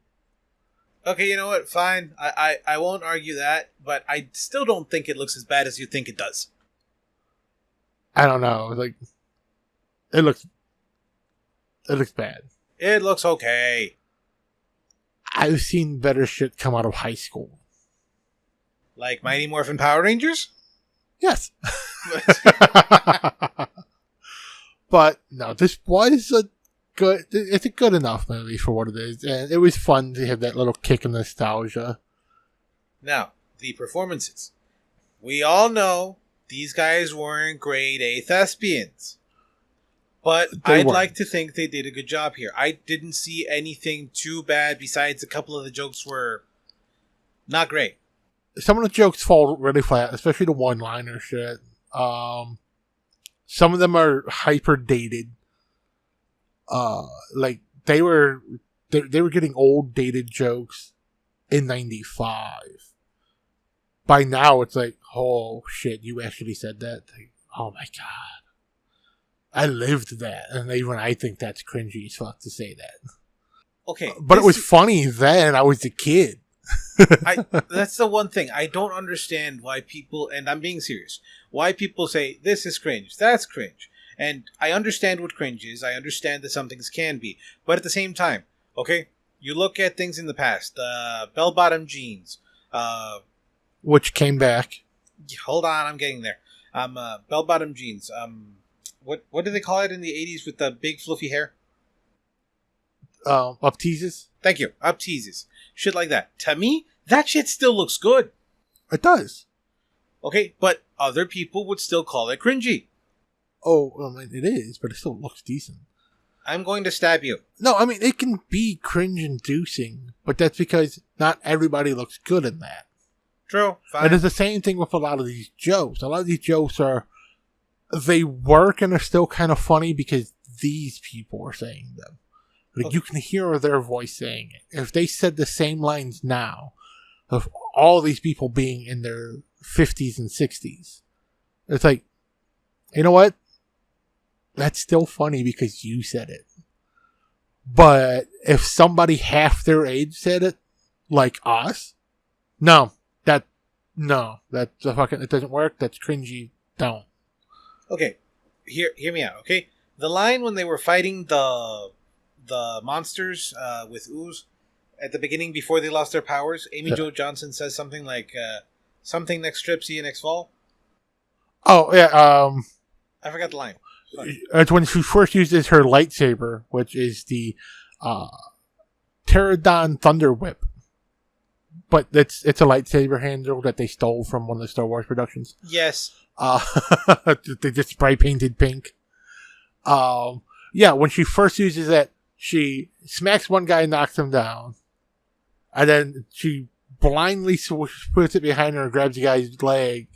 Speaker 2: Okay, you know what? Fine. I won't argue that, but I still don't think it looks as bad as you think it does.
Speaker 1: I don't know. Like, it looks bad.
Speaker 2: It looks okay.
Speaker 1: I've seen better shit come out of high school.
Speaker 2: Like Mighty Morphin Power Rangers?
Speaker 1: Yes. But no, this was it's a good enough movie for what it is. And it was fun to have that little kick of nostalgia.
Speaker 2: Now, the performances. We all know these guys weren't grade A thespians. But I'd like to think they did a good job here. I didn't see anything too bad besides a couple of the jokes were not great.
Speaker 1: Some of the jokes fall really flat, especially the one-liner shit. Some of them are hyper dated. Like they were getting old dated jokes in '95. By now, it's like, oh shit, you actually said that. Like, oh my god, I lived that, and even I think that's cringy as fuck to say that.
Speaker 2: Okay,
Speaker 1: but it was funny then. I was a kid.
Speaker 2: That's the one thing I don't understand why people, and I'm being serious, why people say this is cringe, that's cringe. And I understand what cringe is. I understand that some things can be, but at the same time, okay, you look at things in the past, bell-bottom jeans,
Speaker 1: which came back.
Speaker 2: Hold on, I'm getting there. Bell-bottom jeans. What do they call it in the 80s with the big fluffy hair?
Speaker 1: Up teases.
Speaker 2: Thank you. Up teases. Shit like that. To me, that shit still looks good.
Speaker 1: It does.
Speaker 2: Okay, but other people would still call it cringy.
Speaker 1: Oh, I mean, it is, but it still looks decent.
Speaker 2: I'm going to stab you.
Speaker 1: No, I mean, it can be cringe-inducing, but that's because not everybody looks good in that.
Speaker 2: True. Fine.
Speaker 1: And it's the same thing with a lot of these jokes. A lot of these jokes they work and are still kind of funny because these people are saying them. Like, you can hear their voice saying it. If they said the same lines now, of all these people being in their 50s and 60s, it's like, you know what? That's still funny because you said it. But if somebody half their age said it, like us, that it doesn't work. That's cringy. Don't.
Speaker 2: Okay, hear me out. Okay, the line when they were fighting the monsters with Ooze at the beginning before they lost their powers, Amy Jo Johnson says something like something next trip, see you next fall.
Speaker 1: Oh yeah.
Speaker 2: I forgot the line.
Speaker 1: It's when she first uses her lightsaber, which is the Pterodon Thunder Whip. But it's a lightsaber handle that they stole from one of the Star Wars productions.
Speaker 2: Yes.
Speaker 1: They just spray painted pink. When she first uses it, she smacks one guy and knocks him down. And then she blindly puts it behind her and grabs the guy's leg.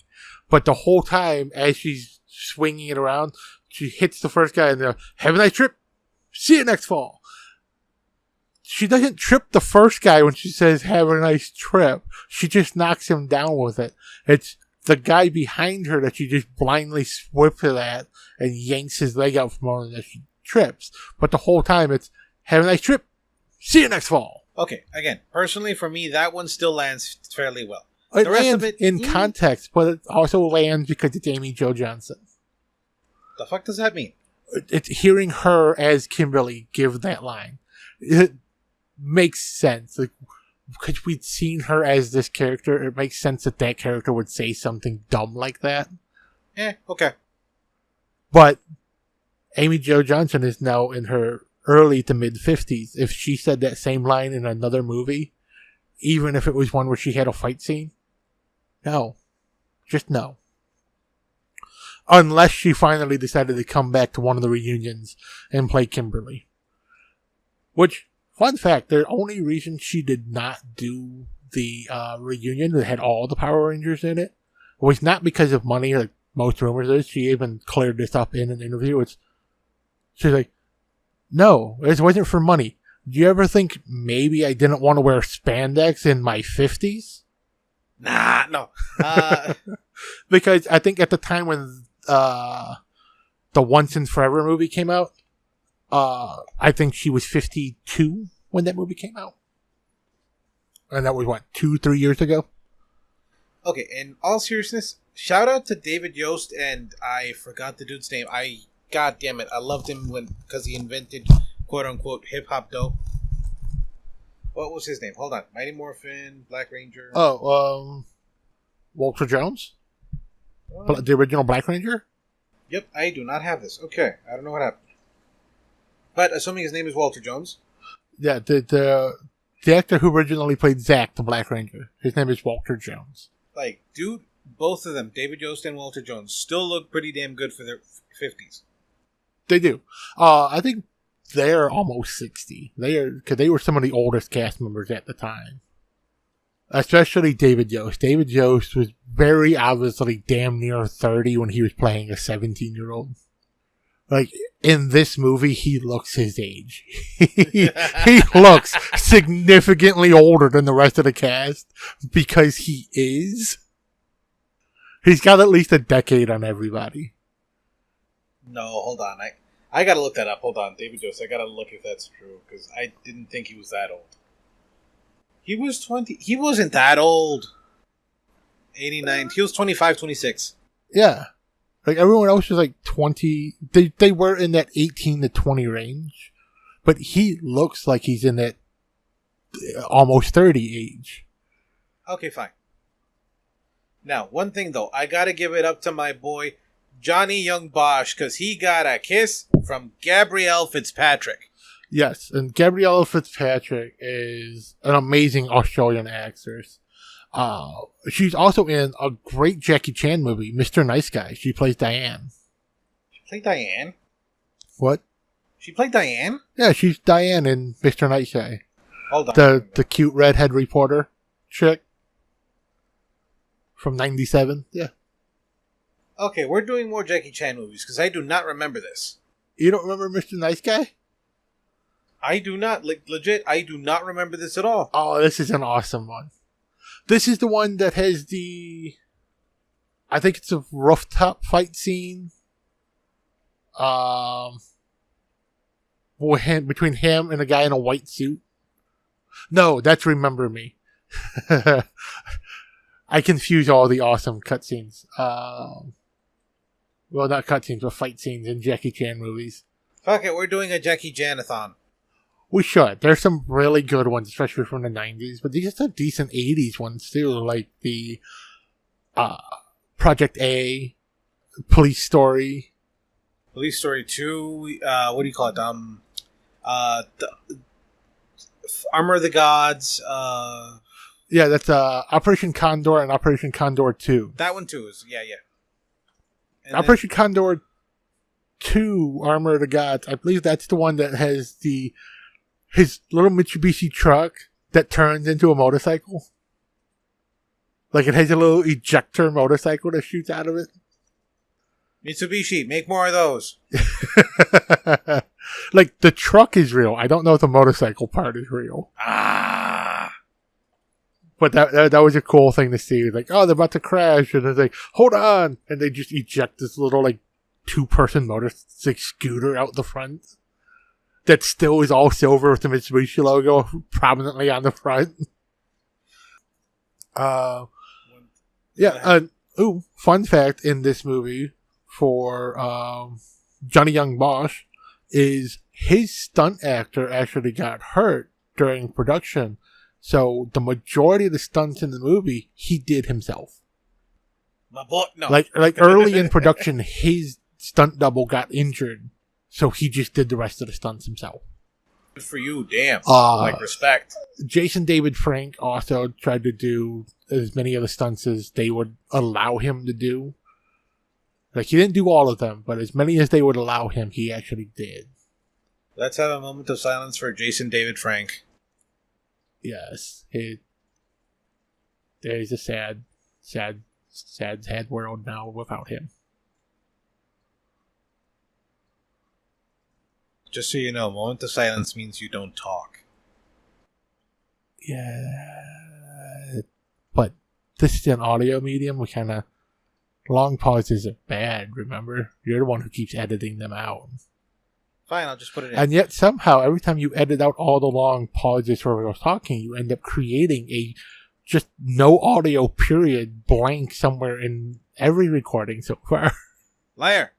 Speaker 1: But the whole time, as she's swinging it around, she hits the first guy and they're, have a nice trip. See you next fall. She doesn't trip the first guy when she says, have a nice trip. She just knocks him down with it. It's the guy behind her that she just blindly whips it at and yanks his leg out from under that she trips. But the whole time it's, have a nice trip. See you next fall.
Speaker 2: Okay, again, personally for me, that one still lands fairly well.
Speaker 1: It the rest lands of it, in context, but it also lands because it's Amy Jo Johnson.
Speaker 2: The fuck does that mean?
Speaker 1: It's hearing her as Kimberly give that line. It makes sense. Like, because we'd seen her as this character, it makes sense that character would say something dumb like that.
Speaker 2: Okay.
Speaker 1: But Amy Jo Johnson is now in her early to mid-50s. If she said that same line in another movie, even if it was one where she had a fight scene, no. Just no. Unless she finally decided to come back to one of the reunions and play Kimberly. Which, fun fact, the only reason she did not do the reunion that had all the Power Rangers in it was not because of money, like most rumors is. She even cleared this up in an interview. She's like, no, it wasn't for money. Do you ever think maybe I didn't want to wear spandex in my 50s?
Speaker 2: Nah, no.
Speaker 1: Because I think at the time when the Once and Forever movie came out, I think she was 52 when that movie came out. And that was, 2-3 years ago? Okay,
Speaker 2: in all seriousness, shout out to David Yost, and I forgot the dude's name. God damn it, I loved him because he invented quote-unquote hip-hop dough. What was his name? Hold on. Mighty Morphin, Black Ranger.
Speaker 1: Walter Jones? The original Black Ranger?
Speaker 2: Yep, I do not have this. Okay, I don't know what happened. But assuming his name is Walter Jones.
Speaker 1: Yeah, the actor who originally played Zack, the Black Ranger, his name is Walter Jones.
Speaker 2: Like, dude, both of them, David Yost and Walter Jones, still look pretty damn good for their 50s.
Speaker 1: They do. I think they're almost 60. Because they were some of the oldest cast members at the time. Especially David Yost. David Yost was very obviously damn near 30 when he was playing a 17-year-old. Like, in this movie, he looks his age. He looks significantly older than the rest of the cast because he is. He's got at least a decade on everybody.
Speaker 2: No, hold on. I gotta look that up. Hold on, David Yost. I gotta look if that's true because I didn't think he was that old. He was 20. He wasn't that old. 89. He was 25, 26.
Speaker 1: Yeah. Like, everyone else was like 20. They were in that 18 to 20 range. But he looks like he's in that almost 30 age.
Speaker 2: Okay, fine. Now, one thing though. I gotta give it up to my boy, Johnny Young Bosch, because he got a kiss from Gabrielle Fitzpatrick.
Speaker 1: Yes, and Gabrielle Fitzpatrick is an amazing Australian actress. She's also in a great Jackie Chan movie, Mr. Nice Guy. She plays Diane.
Speaker 2: She played Diane?
Speaker 1: What?
Speaker 2: She played Diane?
Speaker 1: Yeah, she's Diane in Mr. Nice Guy.
Speaker 2: Hold on.
Speaker 1: The cute redhead reporter chick from 97. Yeah.
Speaker 2: Okay, we're doing more Jackie Chan movies because I do not remember this.
Speaker 1: You don't remember Mr. Nice Guy?
Speaker 2: I do not. Legit, I do not remember this at all.
Speaker 1: Oh, this is an awesome one. This is the one that has I think it's a rooftop fight scene. between him and a guy in a white suit. No, that's Remember Me. I confuse all the awesome cutscenes. Well, not cutscenes, but fight scenes in Jackie Chan movies.
Speaker 2: Fuck it, we're doing a Jackie Chan-a-thon.
Speaker 1: We should. There's some really good ones, especially from the 90s, but these are decent 80s ones too, like the Project A, Police Story.
Speaker 2: Police Story 2, what do you call it? Armor of the Gods.
Speaker 1: Yeah, that's Operation Condor and Operation Condor 2.
Speaker 2: That one too is, yeah. And
Speaker 1: Operation Condor 2, Armor of the Gods, I believe that's the one that has his little Mitsubishi truck that turns into a motorcycle. Like it has a little ejector motorcycle that shoots out of it.
Speaker 2: Mitsubishi, make more of those.
Speaker 1: Like the truck is real. I don't know if the motorcycle part is real. But that was a cool thing to see. Like, oh, they're about to crash, and it's like, hold on, and they just eject this little like 2-person motorcycle scooter out the front. That still is all silver with the Mitsubishi logo prominently on the front. Fun fact in this movie for Johnny Young Bosch is his stunt actor actually got hurt during production. So the majority of the stunts in the movie, he did himself.
Speaker 2: My boy, no.
Speaker 1: Like early in production, his stunt double got injured. So he just did the rest of the stunts himself.
Speaker 2: Good for you, damn. Like, respect.
Speaker 1: Jason David Frank also tried to do as many of the stunts as they would allow him to do. Like, he didn't do all of them, but as many as they would allow him, he actually did.
Speaker 2: Let's have a moment of silence for Jason David Frank.
Speaker 1: Yes. There's a sad world now without him.
Speaker 2: Just so you know, moment of silence means you don't talk.
Speaker 1: Yeah. But this is an audio medium. We kind of... Long pauses are bad, remember? You're the one who keeps editing them out.
Speaker 2: Fine, I'll just put it in.
Speaker 1: And yet somehow, every time you edit out all the long pauses where we're talking, you end up creating a just no audio period blank somewhere in every recording so far.
Speaker 2: Liar.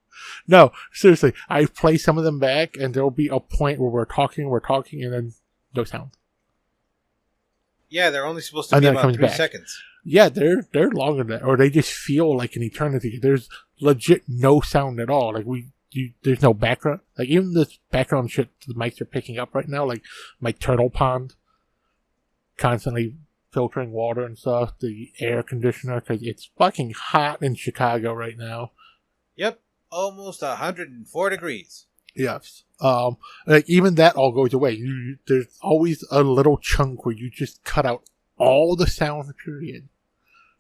Speaker 1: No, seriously. I play some of them back, and there'll be a point where we're talking, and then no sound.
Speaker 2: Yeah, they're only supposed to be about 3 seconds.
Speaker 1: Yeah, they're longer than that, or they just feel like an eternity. There's legit no sound at all. Like there's no background. Like even this background shit the mics are picking up right now, like my turtle pond, constantly filtering water and stuff. The air conditioner because it's fucking hot in Chicago right now.
Speaker 2: Yep. Almost 104 degrees.
Speaker 1: Yes. Like even that all goes away. There's always a little chunk where you just cut out all the sound period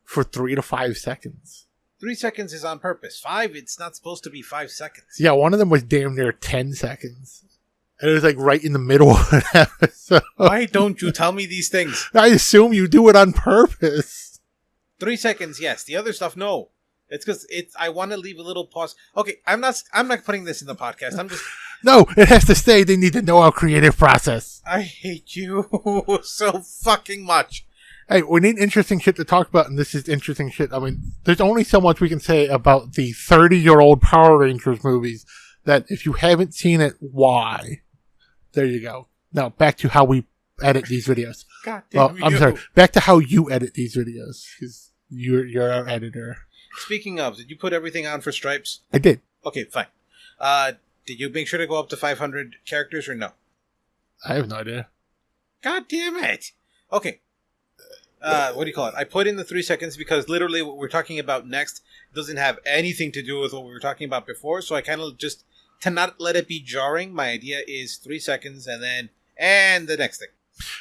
Speaker 1: for 3 to 5 seconds.
Speaker 2: 3 seconds is on purpose. 5, it's not supposed to be 5 seconds.
Speaker 1: Yeah, one of them was damn near 10 seconds. And it was like right in the middle of an episode.
Speaker 2: Why don't you tell me these things?
Speaker 1: I assume you do it on purpose.
Speaker 2: 3 seconds, yes. The other stuff, no. It's because I want to leave a little pause. Okay, I'm not putting this in the podcast. I'm just...
Speaker 1: No, it has to stay. They need to know our creative process.
Speaker 2: I hate you so fucking much.
Speaker 1: Hey, we need interesting shit to talk about, and this is interesting shit. I mean, there's only so much we can say about the 30-year-old Power Rangers movies that if you haven't seen it, why? There you go. Now, back to how we edit these videos.
Speaker 2: God damn
Speaker 1: I'm sorry. Back to how you edit these videos, because you're our editor.
Speaker 2: Speaking of, did you put everything on for Stripes?
Speaker 1: I did.
Speaker 2: Okay, fine. Did you make sure to go up to 500 characters or no?
Speaker 1: I have no idea.
Speaker 2: God damn it. Okay. What do you call it? I put in the 3 seconds because literally what we're talking about next doesn't have anything to do with what we were talking about before. So I kind of just, to not let it be jarring, my idea is 3 seconds and the next thing.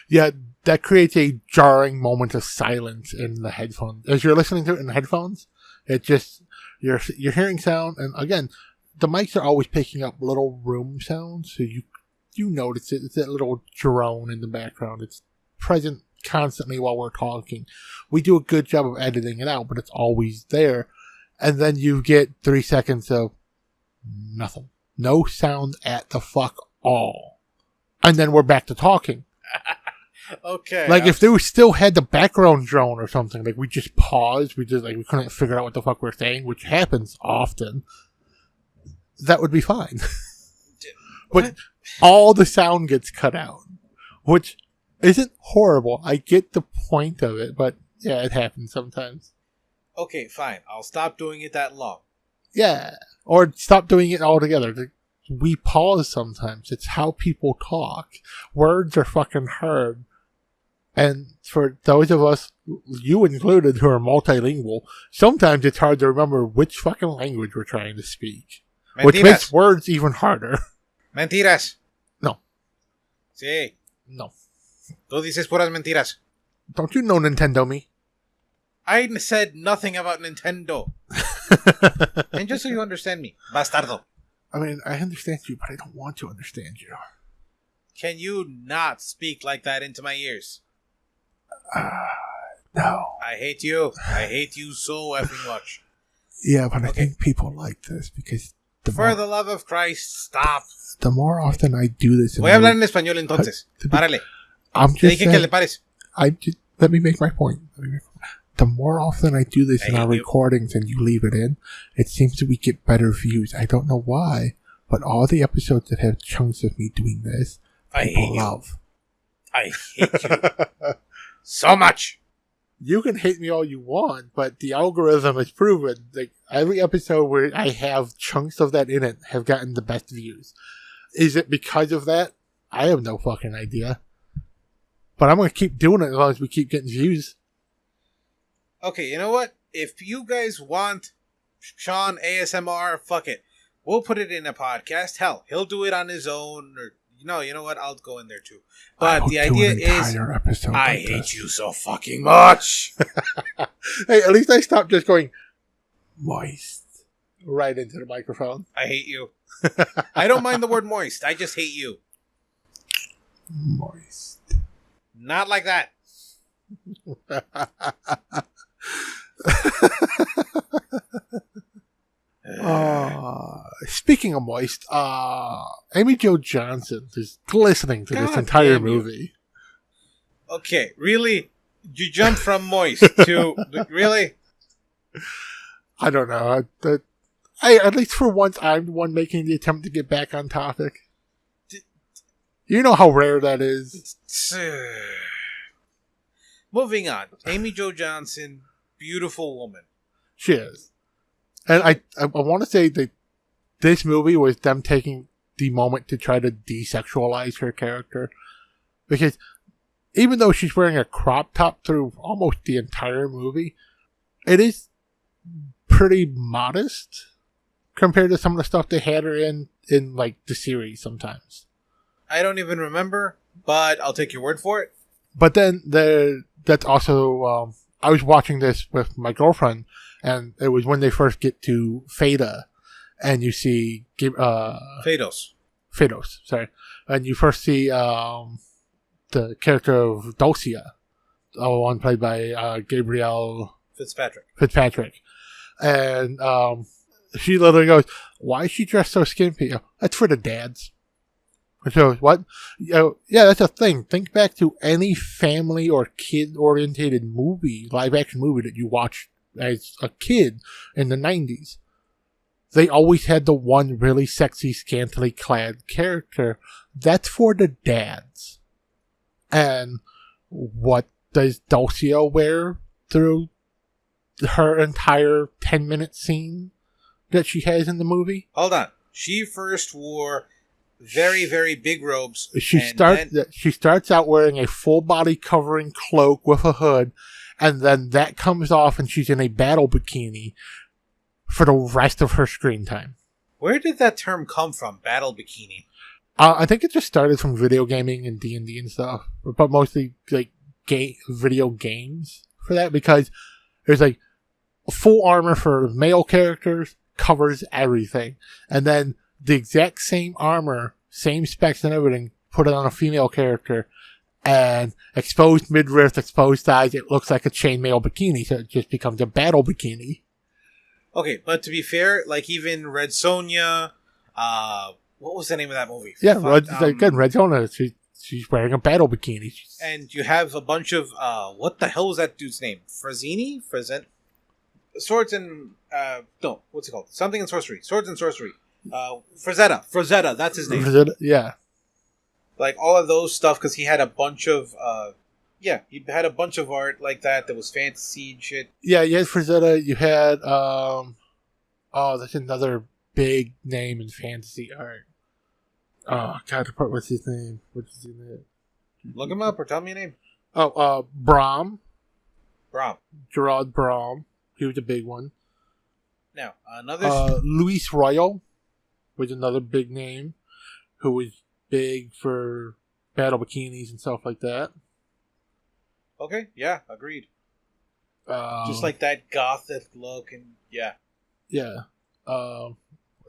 Speaker 1: Yeah, that creates a jarring moment of silence in the headphones. As you're listening to it in the headphones, it just, you're hearing sound. And again, the mics are always picking up little room sounds. So you notice it. It's that little drone in the background. It's present constantly while we're talking. We do a good job of editing it out, but it's always there. And then you get 3 seconds of nothing. No sound at the fuck all. And then we're back to talking.
Speaker 2: Okay.
Speaker 1: Like, if they still had the background drone or something, like, we just paused, we couldn't figure out what the fuck we're saying, which happens often, that would be fine. But all the sound gets cut out, which isn't horrible. I get the point of it, but yeah, it happens sometimes.
Speaker 2: Okay, fine. I'll stop doing it that long.
Speaker 1: Yeah. Or stop doing it altogether. We pause sometimes. It's how people talk. Words are fucking hard. And for those of us, you included, who are multilingual, sometimes it's hard to remember which fucking language we're trying to speak. Mentiras. Which makes words even harder.
Speaker 2: Mentiras.
Speaker 1: No.
Speaker 2: Sí.
Speaker 1: No.
Speaker 2: Tú dices puras mentiras.
Speaker 1: Don't you know Nintendo me?
Speaker 2: I said nothing about Nintendo. And just so you understand me, bastardo.
Speaker 1: I mean, I understand you, but I don't want to understand you.
Speaker 2: Can you not speak like that into my ears?
Speaker 1: No.
Speaker 2: I hate you. I hate you so effing much.
Speaker 1: Yeah, but I think people like this because...
Speaker 2: For the love of Christ, stop.
Speaker 1: The more often I do this...
Speaker 2: Voy a hablar en español entonces. Párale.
Speaker 1: I'm just saying...
Speaker 2: que le pares.
Speaker 1: Let me make my point. The more often I do this in our recordings and you leave it in, it seems that we get better views. I don't know why, but all the episodes that have chunks of me doing this, people love.
Speaker 2: I hate you so much.
Speaker 1: You can hate me all you want, but the algorithm has proven like every episode where I have chunks of that in it have gotten the best views. Is it because of that? I have no fucking idea. But I'm going to keep doing it as long as we keep getting views.
Speaker 2: Okay, you know what? If you guys want Sean ASMR, fuck it. We'll put it in a podcast. Hell, he'll do it on his own. Or you know what? I'll go in there too. But the idea is, I hate you so fucking much.
Speaker 1: Hey, at least I stopped just going moist right into the microphone.
Speaker 2: I hate you. I don't mind the word moist. I just hate you.
Speaker 1: Moist.
Speaker 2: Not like that.
Speaker 1: Speaking of moist, Amy Jo Johnson is glistening to this entire movie.
Speaker 2: Okay, really? You jumped from moist to really?
Speaker 1: I don't know. At least for once, I'm the one making the attempt to get back on topic. You know how rare that is.
Speaker 2: Moving on. Amy Jo Johnson, beautiful woman.
Speaker 1: She is. And I want to say that this movie was them taking the moment to try to desexualize her character. Because even though she's wearing a crop top through almost the entire movie, it is pretty modest compared to some of the stuff they had her in like the series sometimes.
Speaker 2: I don't even remember, but I'll take your word for it.
Speaker 1: But then that's also, I was watching this with my girlfriend, and it was when they first get to Feda, and you see
Speaker 2: Phaedos,
Speaker 1: sorry. And you first see the character of Dulcia, one played by Gabrielle Fitzpatrick. And she literally goes, "Why is she dressed so skimpy?" That's for the dads. So what? Yeah, that's a thing. Think back to any family or kid-oriented movie, live-action movie that you watched as a kid in the 90s. They always had the one really sexy, scantily clad character. That's for the dads. And what does Dulcia wear through her entire 10-minute scene that she has in the movie?
Speaker 2: Hold on. She first wore very, very big robes.
Speaker 1: She starts out wearing a full body covering cloak with a hood, and then that comes off and she's in a battle bikini for the rest of her screen time.
Speaker 2: Where did that term come from, battle bikini?
Speaker 1: I think it just started from video gaming and D&D and stuff, but mostly like video games for that, because there's like full armor for male characters, covers everything, and then the exact same armor, same specs and everything, put it on a female character, and exposed midriff, exposed thighs, it looks like a chainmail bikini, so it just becomes a battle bikini.
Speaker 2: Okay, but to be fair, like even Red Sonja, What was the name of that movie?
Speaker 1: Yeah,
Speaker 2: Fuck,
Speaker 1: again, Red Zona. She's wearing a battle bikini.
Speaker 2: and you have a bunch of what the hell was that dude's name? Frazzini? Swords and no, what's it called? Something in sorcery. Swords and sorcery. Frazetta. That's his name.
Speaker 1: Frazetta, yeah.
Speaker 2: Like all of those stuff, because he had a bunch of he had a bunch of art like that was fantasy and shit.
Speaker 1: Yeah, you had Frazetta. You had that's another big name in fantasy art. Oh God, what's his name? What's his name?
Speaker 2: Look him up or tell me a name.
Speaker 1: Oh, Brom.
Speaker 2: Brom.
Speaker 1: Gerard Brom. He was a big one.
Speaker 2: Now another.
Speaker 1: Luis Royal was another big name, who was big for battle bikinis and stuff like that.
Speaker 2: Okay, yeah, agreed. Just like that gothic look, and yeah.
Speaker 1: Yeah.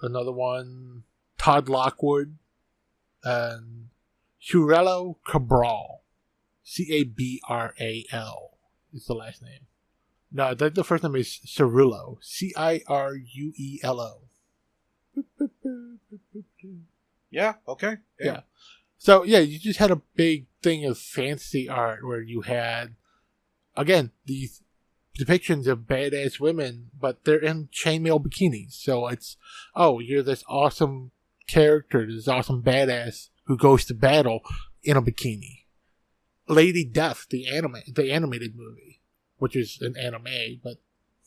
Speaker 1: Another one, Todd Lockwood, and Cirilo Cabral. Cabral is the last name. No, the first name is Ciruelo. Ciruelo.
Speaker 2: Yeah, okay.
Speaker 1: Yeah. So, yeah, you just had a big thing of fantasy art where you had, again, these depictions of badass women, but they're in chainmail bikinis. So it's, you're this awesome character, this awesome badass who goes to battle in a bikini. Lady Death, the animated movie, which is an anime, but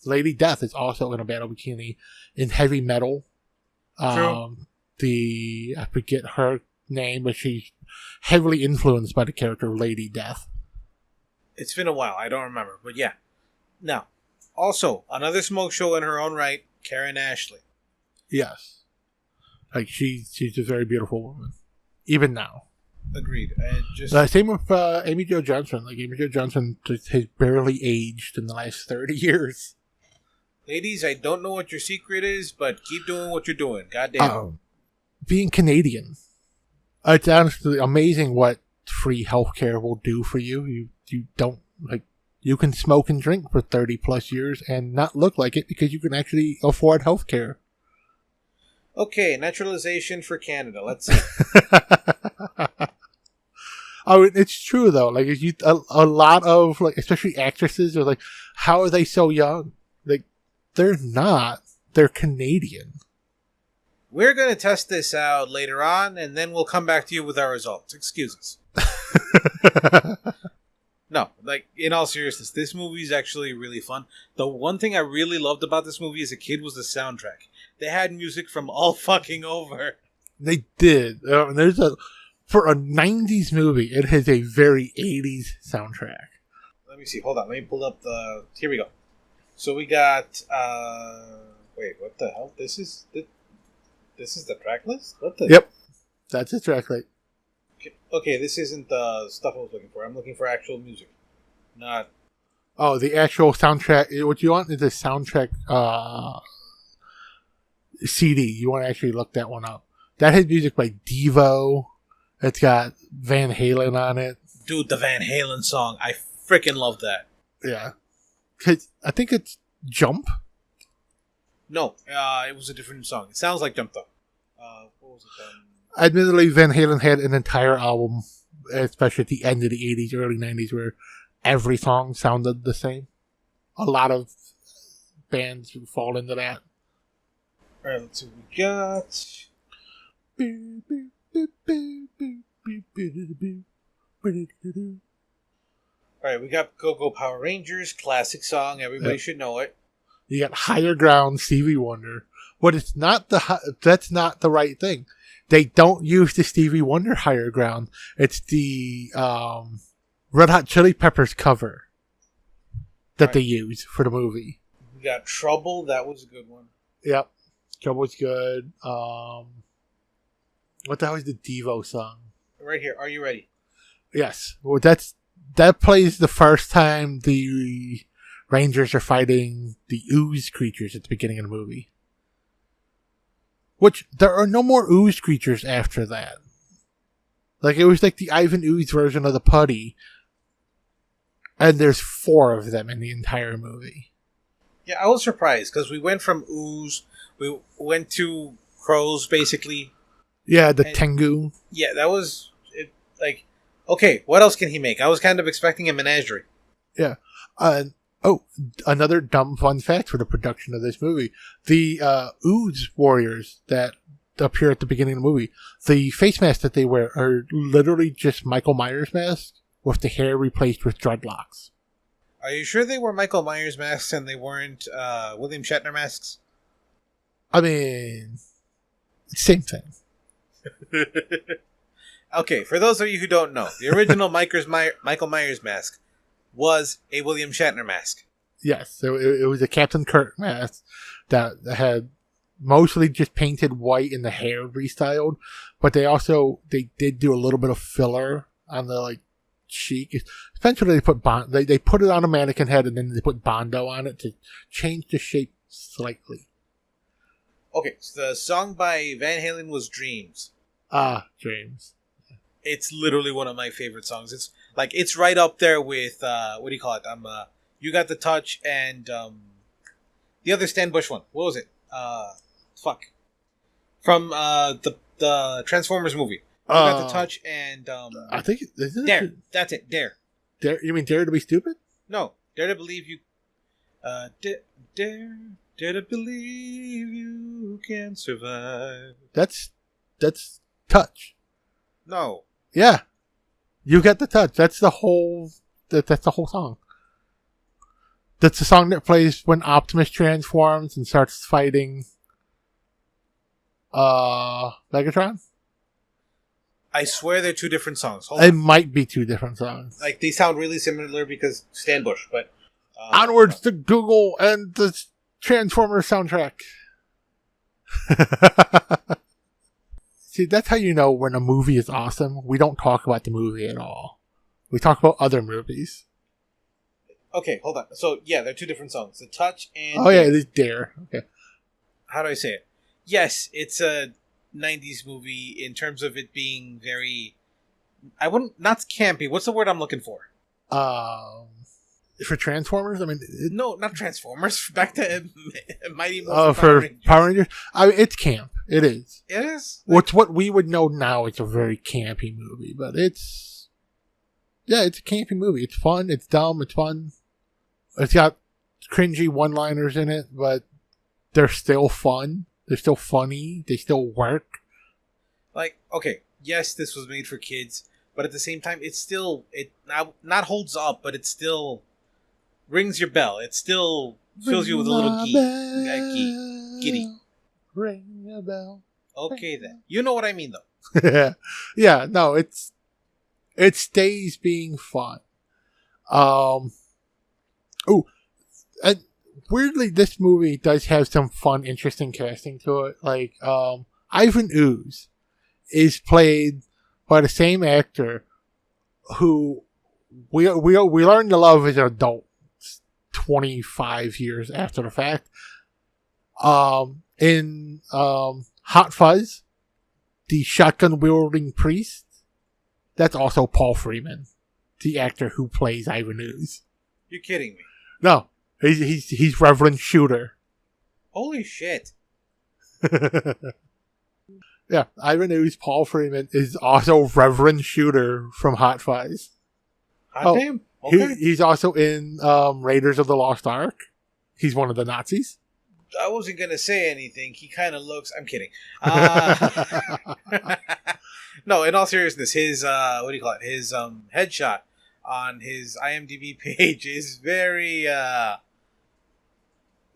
Speaker 1: Lady Death is also in a battle bikini in Heavy Metal.
Speaker 2: True.
Speaker 1: I forget her name, but she's heavily influenced by the character Lady Death.
Speaker 2: It's been a while. I don't remember, but yeah. Now, also, another smoke show in her own right, Karen Ashley.
Speaker 1: Yes. Like, she's a very beautiful woman. Even now.
Speaker 2: Agreed.
Speaker 1: Same with Amy Jo Johnson. Like, Amy Jo Johnson has barely aged in the last 30 years.
Speaker 2: Ladies, I don't know what your secret is, but keep doing what you're doing. Goddamn.
Speaker 1: Being Canadian. It's honestly amazing what free healthcare will do for you. You don't, like, you can smoke and drink for 30 plus years and not look like it because you can actually afford healthcare.
Speaker 2: Okay, naturalization for Canada. Let's see.
Speaker 1: It's true though. Like, a lot of, like, especially actresses are like, how are they so young? Like, they're not. They're Canadian.
Speaker 2: We're going to test this out later on, and then we'll come back to you with our results. Excuse us. No, like, in all seriousness, this movie is actually really fun. The one thing I really loved about this movie as a kid was the soundtrack. They had music from all fucking over.
Speaker 1: They did. For a 90s movie, it has a very 80s soundtrack.
Speaker 2: Let me see. Hold on. Let me pull up the... Here we go. So we got... Wait, what the hell? This is the track list? What the...
Speaker 1: Yep. That's the track list.
Speaker 2: Okay, this isn't the stuff I was looking for. I'm looking for actual music. Not...
Speaker 1: Oh, the actual soundtrack. What you want is the soundtrack CD. You want to actually look that one up. That has music by Devo. It's got Van Halen on it.
Speaker 2: Dude, the Van Halen song. I freaking love that.
Speaker 1: Yeah. 'Cause I think it's Jump.
Speaker 2: No, it was a different song. It sounds like Jump though. What was it?
Speaker 1: Admittedly, Van Halen had an entire album, especially at the end of the 80s, early 90s, where every song sounded the same. A lot of bands fall into that.
Speaker 2: Alright, let's see what we got. Alright, we got Go-Go Power Rangers, classic song. Everybody should know it.
Speaker 1: You got Higher Ground, Stevie Wonder. But it's not that's not the right thing. They don't use the Stevie Wonder Higher Ground. It's the Red Hot Chili Peppers cover that they use for the movie.
Speaker 2: We got Trouble. That was a good one.
Speaker 1: Yep. Trouble's good. What the hell is the Devo song?
Speaker 2: Right here. Are you ready?
Speaker 1: Yes. Well, that plays the first time the Rangers are fighting the Ooze creatures at the beginning of the movie. Which, there are no more Ooze creatures after that. Like, it was like the Ivan Ooze version of the Putty. And there's 4 of them in the entire movie.
Speaker 2: Yeah, I was surprised, because we went from Ooze, we went to Crows, basically.
Speaker 1: Yeah, the
Speaker 2: And
Speaker 1: Tengu.
Speaker 2: yeah, that was it, like, okay, what else can he make? I was kind of expecting a menagerie.
Speaker 1: Yeah. Oh, another dumb fun fact for the production of this movie. The Ooze warriors that appear at the beginning of the movie, the face masks that they wear are literally just Michael Myers masks with the hair replaced with dreadlocks.
Speaker 2: Are you sure they were Michael Myers masks and they weren't William Shatner masks?
Speaker 1: I mean, same thing.
Speaker 2: Okay, for those of you who don't know, the original Michael Myers mask was a William Shatner mask.
Speaker 1: Yes, it was a Captain Kirk mask that had mostly just painted white and the hair restyled, but they did do a little bit of filler on the cheek. Eventually, they put it on a mannequin head and then they put Bondo on it to change the shape slightly.
Speaker 2: Okay, so the song by Van Halen was Dreams.
Speaker 1: Dreams.
Speaker 2: It's literally one of my favorite songs. It's right up there with what do you call it? You Got the Touch and the other Stan Bush one. What was it? Fuck. From the Transformers movie. You Got the Touch and
Speaker 1: I think
Speaker 2: Dare. That's it. Dare.
Speaker 1: Dare. You mean Dare to Be Stupid?
Speaker 2: No, Dare to Believe You. Dare to believe you can survive.
Speaker 1: That's Touch.
Speaker 2: No.
Speaker 1: Yeah, You Got the Touch. That's the whole song. That's the song that plays when Optimus transforms and starts fighting Megatron.
Speaker 2: I swear they're two different songs. Hold
Speaker 1: It
Speaker 2: on.
Speaker 1: might be two different songs.
Speaker 2: They sound really similar because Stan Bush, but
Speaker 1: Onwards to Google and the Transformers soundtrack. See, that's how you know when a movie is awesome. We don't talk about the movie at all. We talk about other movies.
Speaker 2: Okay, hold on. So, yeah, they're two different songs. The Touch and...
Speaker 1: Oh, yeah, it is Dare. Okay.
Speaker 2: How do I say it? Yes, it's a 90s movie in terms of it being very... Not campy. What's the word I'm looking for?
Speaker 1: For Transformers? I mean...
Speaker 2: No, not Transformers. Back to Mighty Morphin
Speaker 1: for
Speaker 2: Power Rangers.
Speaker 1: Power Rangers? I mean, it's camp. It is.
Speaker 2: It is?
Speaker 1: What's what we would know now. It's a very campy movie, but it's a campy movie. It's fun. It's dumb. It's fun. It's got cringy one-liners in it, but they're still fun. They're still funny. They still work.
Speaker 2: Okay, yes, this was made for kids, but at the same time, it not holds up, but it still rings your bell. It still fills you with a little giddy.
Speaker 1: Ring a bell.
Speaker 2: Okay, then. You know what I mean, though.
Speaker 1: Yeah, no, it stays being fun. And weirdly, this movie does have some fun, interesting casting to it. Ivan Ooze is played by the same actor who we learned to love as an adult 25 years after the fact. In Hot Fuzz, the shotgun-wielding priest, that's also Paul Freeman, the actor who plays Ivan Ooze.
Speaker 2: You're kidding me.
Speaker 1: No, he's Reverend Shooter.
Speaker 2: Holy shit.
Speaker 1: Yeah, Ivan Ooze, Paul Freeman, is also Reverend Shooter from Hot Fuzz.
Speaker 2: Hot damn. Okay.
Speaker 1: He's also in Raiders of the Lost Ark. He's one of the Nazis.
Speaker 2: I wasn't going to say anything. He kind of looks... I'm kidding. No, in all seriousness, his, his headshot on his IMDb page is very,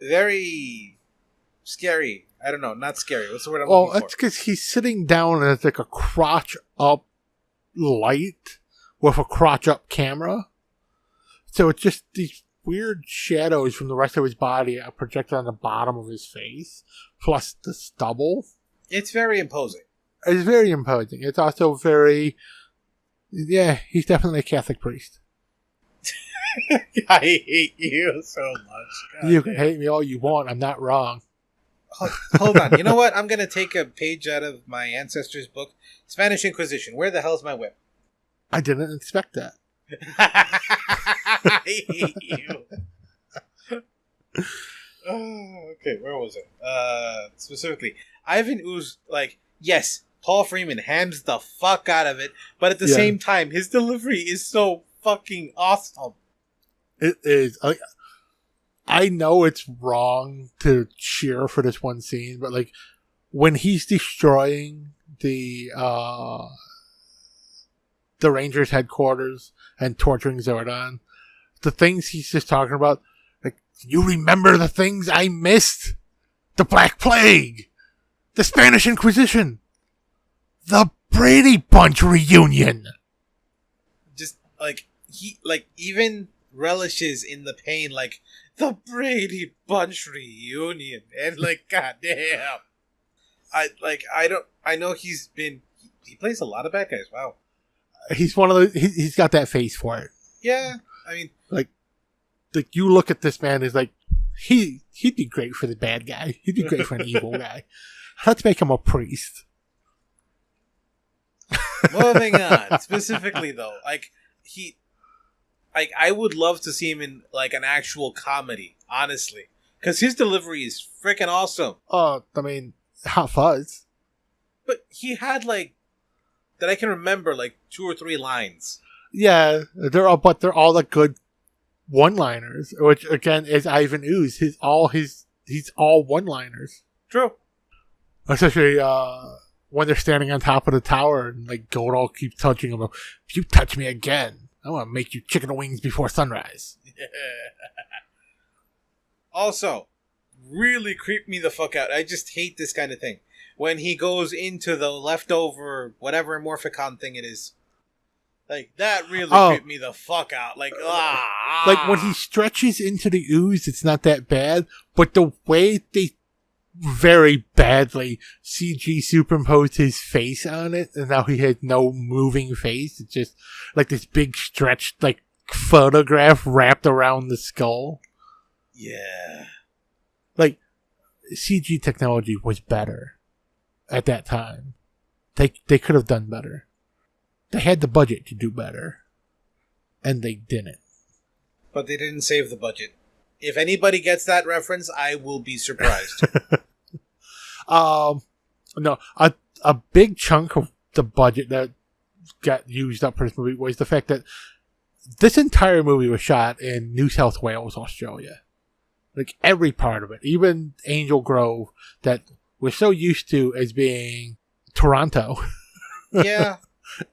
Speaker 2: very scary. I don't know, not scary. What's the word I'm looking for?
Speaker 1: Well, that's because he's sitting down and it's like a crotch-up light with a crotch-up camera. So it's just these weird shadows from the rest of his body are projected on the bottom of his face, plus the stubble.
Speaker 2: It's very imposing.
Speaker 1: It's very imposing. It's also very... Yeah, he's definitely a Catholic priest.
Speaker 2: I hate you so much. God
Speaker 1: you can hate me all you want. I'm not wrong.
Speaker 2: Hold on. You know what? I'm going to take a page out of my ancestors' book. Spanish Inquisition. Where the hell's my whip?
Speaker 1: I didn't expect that.
Speaker 2: I hate you. Okay, where was it? Specifically, Ivan Ooze, yes, Paul Freeman hams the fuck out of it, but at the same time, his delivery is so fucking awesome.
Speaker 1: It is. I know it's wrong to cheer for this one scene, but like when he's destroying the Rangers headquarters and torturing Zordon, the things he's just talking about, like, you remember the things I missed? The Black Plague, the Spanish Inquisition, the Brady Bunch reunion.
Speaker 2: Just like he even relishes in the pain, like the Brady Bunch reunion, and like, goddamn, I know he plays a lot of bad guys. Wow,
Speaker 1: he's one of those. He's got that face for it.
Speaker 2: Yeah, I mean,
Speaker 1: like you look at this man, is like he'd be great for the bad guy. He'd be great for an evil guy. Let's make him a priest.
Speaker 2: Moving on. Specifically, though, I would love to see him in like an actual comedy, honestly, because his delivery is freaking awesome.
Speaker 1: I mean, Hot Fuzz.
Speaker 2: But he had that I can remember 2 or 3 lines.
Speaker 1: Yeah, they're all the good one-liners, which again is Ivan Ooze. He's all one-liners.
Speaker 2: True.
Speaker 1: Especially when they're standing on top of the tower and Goldall keeps touching him. If you touch me again, I want to make you chicken wings before sunrise. Yeah.
Speaker 2: Also, really creeped me the fuck out. I just hate this kind of thing. When he goes into the leftover whatever Morphicon thing it is. That really creeped me the fuck out. Like
Speaker 1: when he stretches into the ooze, it's not that bad. But the way they very badly CG superimposed his face on it, and now he had no moving face. It's just this big stretched photograph wrapped around the skull.
Speaker 2: Yeah.
Speaker 1: CG technology was better at that time. They could have done better. They had the budget to do better, and they didn't.
Speaker 2: But they didn't save the budget. If anybody gets that reference, I will be surprised.
Speaker 1: No, a big chunk of the budget that got used up for this movie was the fact that this entire movie was shot in New South Wales, Australia. Every part of it, even Angel Grove, that we're so used to as being Toronto.
Speaker 2: Yeah.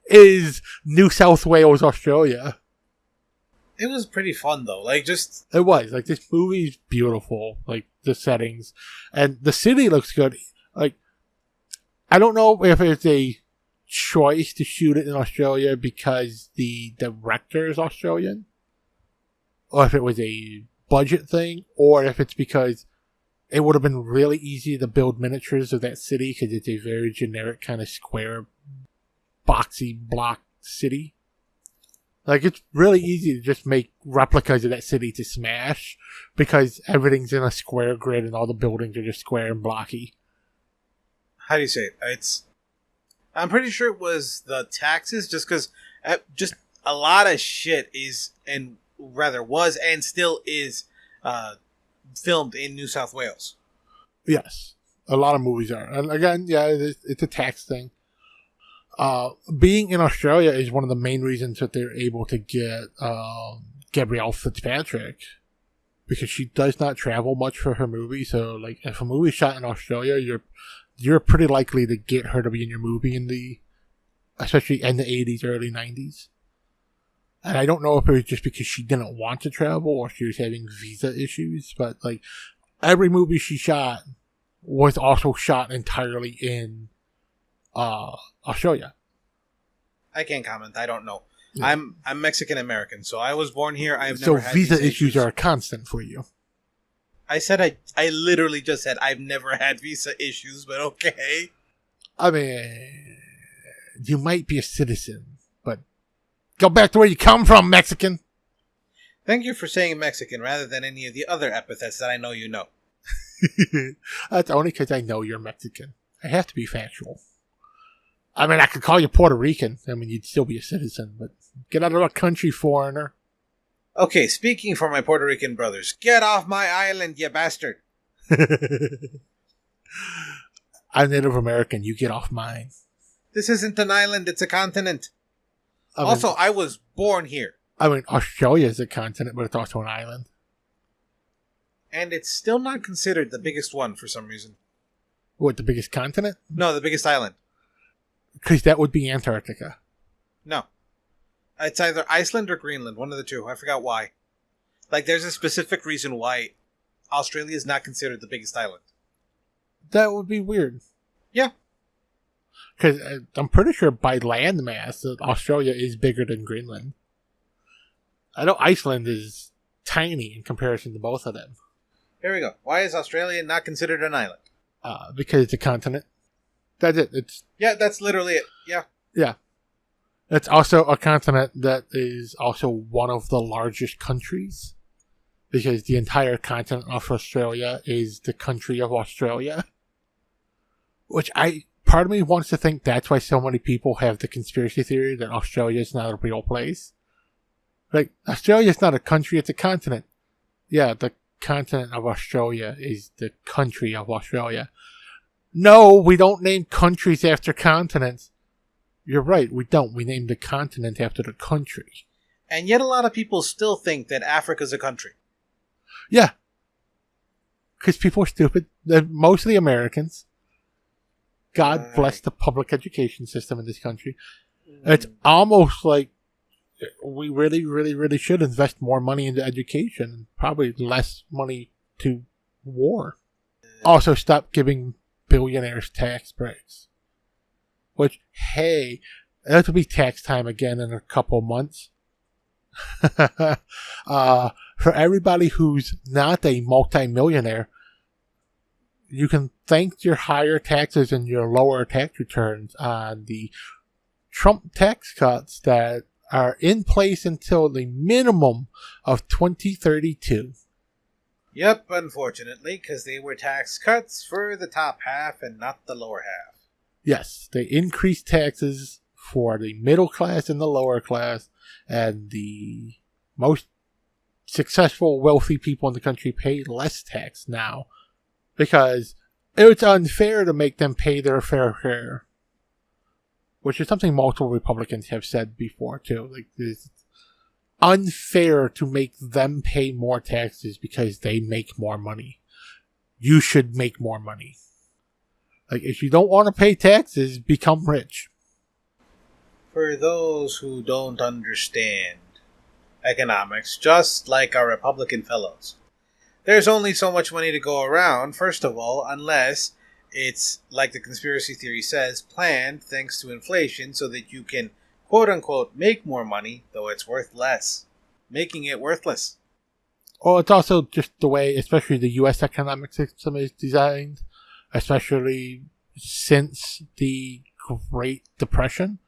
Speaker 1: Is New South Wales, Australia.
Speaker 2: It was pretty fun, though. It
Speaker 1: was. This movie's beautiful. The settings. And the city looks good. I don't know if it's a choice to shoot it in Australia because the director is Australian, or if it was a budget thing, or if it's because it would have been really easy to build miniatures of that city because it's a very generic kind of square, boxy block city. It's really easy to just make replicas of that city to smash because everything's in a square grid and all the buildings are just square and blocky.
Speaker 2: How do you say it? I'm pretty sure it was the taxes, just because just a lot of shit was and still is filmed in New South Wales. Yes,
Speaker 1: a lot of movies are. And again, yeah, it's a tax thing. Being in Australia is one of the main reasons that they're able to get Gabrielle Fitzpatrick, because she does not travel much for her movie. So, if a movie's shot in Australia, you're pretty likely to get her to be in your movie especially in the 80s, early 90s. And I don't know if it was just because she didn't want to travel or she was having visa issues, but every movie she shot was also shot entirely in Australia.
Speaker 2: I can't comment. I don't know. Yeah. I'm Mexican American, so I was born here. I've never had
Speaker 1: visa issues are a constant for you.
Speaker 2: I literally just said I've never had visa issues, but okay.
Speaker 1: I mean, you might be a citizen, but go back to where you come from, Mexican.
Speaker 2: Thank you for saying Mexican rather than any of the other epithets that I know you know.
Speaker 1: That's only because I know you're Mexican. I have to be factual. I mean, I could call you Puerto Rican. I mean, you'd still be a citizen, but get out of our country, foreigner.
Speaker 2: Okay, speaking for my Puerto Rican brothers, get off my island, you bastard.
Speaker 1: I'm Native American. You get off mine.
Speaker 2: This isn't an island, it's a continent.
Speaker 1: I
Speaker 2: Also,
Speaker 1: mean,
Speaker 2: I was born here.
Speaker 1: Australia is a continent, but it's also an island.
Speaker 2: And it's still not considered the biggest one for some reason.
Speaker 1: What, the biggest continent?
Speaker 2: No, the biggest island.
Speaker 1: Because that would be Antarctica.
Speaker 2: No. It's either Iceland or Greenland, one of the two. I forgot why. Like, there's a specific reason why Australia is not considered the biggest island.
Speaker 1: That would be weird.
Speaker 2: Yeah.
Speaker 1: Because I'm pretty sure by land mass, Australia is bigger than Greenland. I know Iceland is tiny in comparison to both of them.
Speaker 2: Here we go. Why is Australia not considered an island?
Speaker 1: Because it's a continent. That's it.
Speaker 2: Yeah, that's literally it. Yeah.
Speaker 1: Yeah. It's also a continent that is also one of the largest countries. Because the entire continent of Australia is the country of Australia. Which part of me wants to think that's why so many people have the conspiracy theory that Australia is not a real place. Like, Australia is not a country, it's a continent. Yeah, the continent of Australia is the country of Australia. No, we don't name countries after continents. You're right, we don't. We name the continent after the country.
Speaker 2: And yet a lot of people still think that Africa's a country.
Speaker 1: Yeah. Because people are stupid. Mostly Americans. God bless the public education system in this country. It's almost like we really, really, really should invest more money into education and probably less money to war. Also, stop giving billionaires tax breaks. Which, hey, that will be tax time again in a couple months. For everybody who's not a multimillionaire, you can thank your higher taxes and your lower tax returns on the Trump tax cuts that are in place until the minimum of 2032.
Speaker 2: Yep, unfortunately, because they were tax cuts for the top half and not the lower half.
Speaker 1: Yes, they increased taxes for the middle class and the lower class, and the most successful, wealthy people in the country pay less tax now because it's unfair to make them pay their fair share. Which is something multiple Republicans have said before, too. Like, it's unfair to make them pay more taxes because they make more money. You should make more money. Like, if you don't want to pay taxes, become rich.
Speaker 2: For those who don't understand economics, just like our Republican fellows, there's only so much money to go around, first of all, unless it's, like the conspiracy theory says, planned thanks to inflation so that you can, quote-unquote, make more money, though it's worth less. Making it worthless.
Speaker 1: Well, it's also just the way, especially the U.S. economic system is designed, especially since the Great Depression,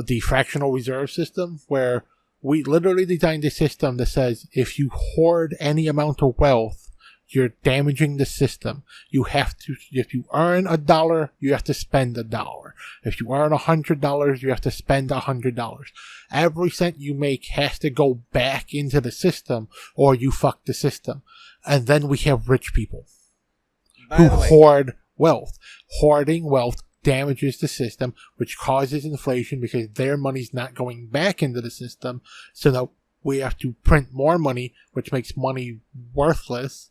Speaker 1: the fractional reserve system, where we literally designed a system that says if you hoard any amount of wealth, you're damaging the system. You have to, if you earn $1, you have to spend $1. If you earn $100, you have to spend $100. Every cent you make has to go back into the system, or you fuck the system. And then we have rich people who hoard wealth. Hoarding wealth damages the system, which causes inflation because their money's not going back into the system. So now we have to print more money, which makes money worthless.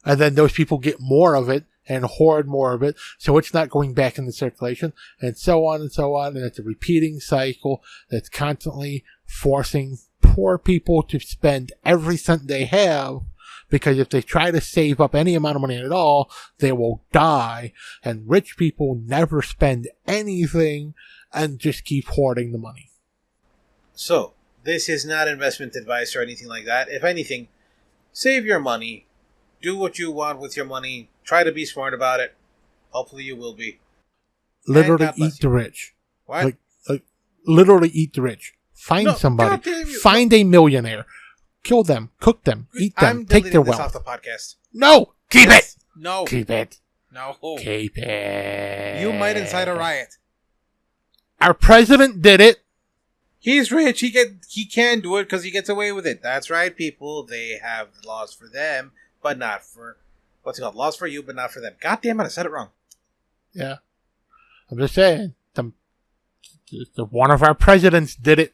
Speaker 1: And then those people get more of it and hoard more of it, so it's not going back into circulation, and so on and so on. And it's a repeating cycle that's constantly forcing poor people to spend every cent they have, because if they try to save up any amount of money at all, they will die. And rich people never spend anything and just keep hoarding the money.
Speaker 2: So, this is not investment advice or anything like that. If anything, save your money. Do what you want with your money. Try to be smart about it. Hopefully you will be.
Speaker 1: Literally eat the rich.
Speaker 2: What?
Speaker 1: Like literally eat the rich. Find somebody. Find a millionaire. Kill them. Cook them. Eat them. Take their wealth.
Speaker 2: Off the podcast.
Speaker 1: No! Keep it!
Speaker 2: No.
Speaker 1: Keep it.
Speaker 2: No.
Speaker 1: Keep it.
Speaker 2: You might incite a riot.
Speaker 1: Our president did it.
Speaker 2: He's rich. He can do it because he gets away with it. That's right, people. They have laws for them, but not for... What's it called? Laws for you, but not for them. God damn it, I said it wrong.
Speaker 1: Yeah. I'm just saying. one of our presidents did it.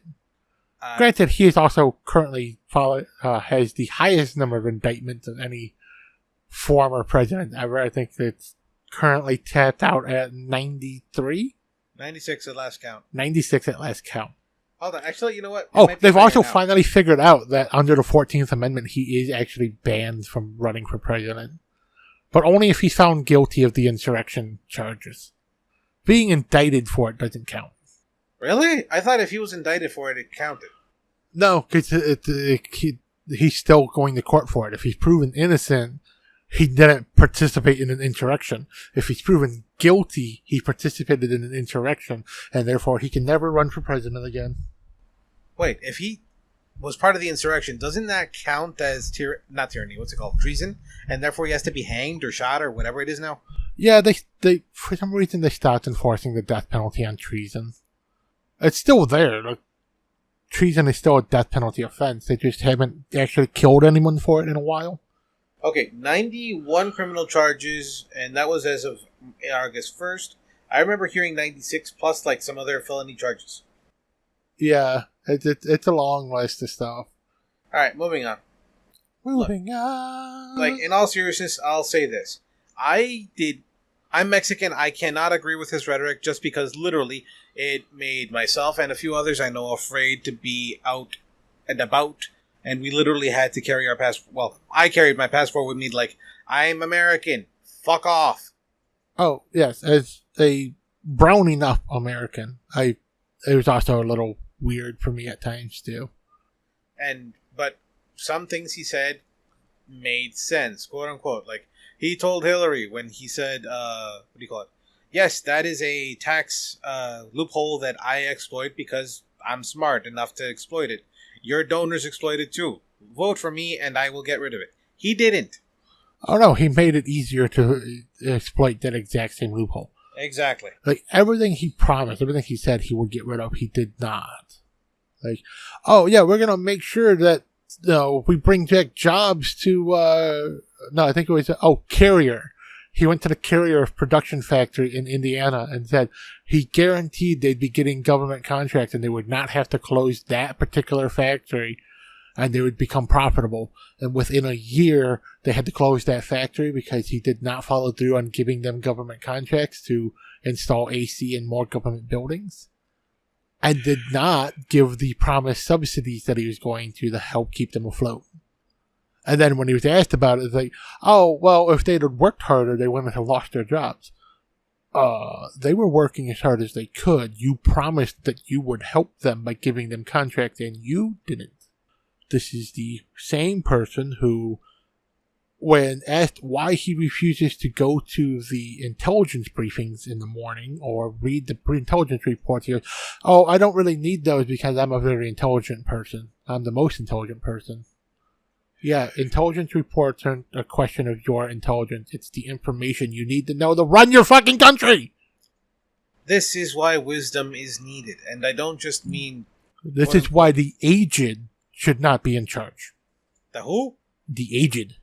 Speaker 1: Granted, he is also currently has the highest number of indictments of any former president ever. I think it's currently tapped out at 93?
Speaker 2: 96 at last count.
Speaker 1: 96 at last count.
Speaker 2: Hold on. Actually, you know what?
Speaker 1: They've also finally figured out that under the 14th Amendment, he is actually banned from running for president. But only if he's found guilty of the insurrection charges. Being indicted for it doesn't count.
Speaker 2: Really? I thought if he was indicted for it, it counted.
Speaker 1: No, because he's still going to court for it. If he's proven innocent, he didn't participate in an insurrection. If he's proven guilty, he participated in an insurrection, and therefore he can never run for president again.
Speaker 2: Wait, if he was part of the insurrection, doesn't that count as not tyranny? What's it called? Treason, and therefore he has to be hanged or shot or whatever it is now.
Speaker 1: Yeah, they for some reason they stopped enforcing the death penalty on treason. It's still there. Like, treason is still a death penalty offense. They just haven't actually killed anyone for it in a while.
Speaker 2: Okay, 91 criminal charges, and that was as of August 1st. I remember hearing 96 plus like some other felony charges.
Speaker 1: Yeah, it's a long list of stuff.
Speaker 2: Alright, moving on.
Speaker 1: Moving on.
Speaker 2: Like, in all seriousness, I'll say this. I'm Mexican. I cannot agree with his rhetoric just because literally it made myself and a few others I know afraid to be out and about. And we literally had to carry our passport. Well, I carried my passport with me like, I'm American. Fuck off.
Speaker 1: Oh, yes. As a brown enough American, it was also a little weird for me at times, too.
Speaker 2: But some things he said made sense, quote unquote. Like, he told Hillary when he said, what do you call it? Yes, that is a tax loophole that I exploit because I'm smart enough to exploit it. Your donors exploit it too. Vote for me and I will get rid of it. He didn't.
Speaker 1: Oh no, he made it easier to exploit that exact same loophole.
Speaker 2: Exactly.
Speaker 1: Like, everything he promised, everything he said he would get rid of, he did not. Like, oh yeah, we're going to make sure that, we bring back jobs to, I think it was, Carrier. He went to the Carrier production factory in Indiana and said he guaranteed they'd be getting government contracts and they would not have to close that particular factory and they would become profitable. And within a year, they had to close that factory because he did not follow through on giving them government contracts to install AC in more government buildings. And did not give the promised subsidies that he was going to help keep them afloat. And then when he was asked about it, it's like, oh, well, if they'd have worked harder, they wouldn't have lost their jobs. They were working as hard as they could. You promised that you would help them by giving them contracts, and you didn't. This is the same person who, when asked why he refuses to go to the intelligence briefings in the morning or read the intelligence reports, he goes, oh, I don't really need those because I'm a very intelligent person. I'm the most intelligent person. Yeah, intelligence reports aren't a question of your intelligence. It's the information you need to know to run your fucking country!
Speaker 2: This is why wisdom is needed, and I don't just mean...
Speaker 1: This is why the aged should not be in charge.
Speaker 2: The who?
Speaker 1: The aged.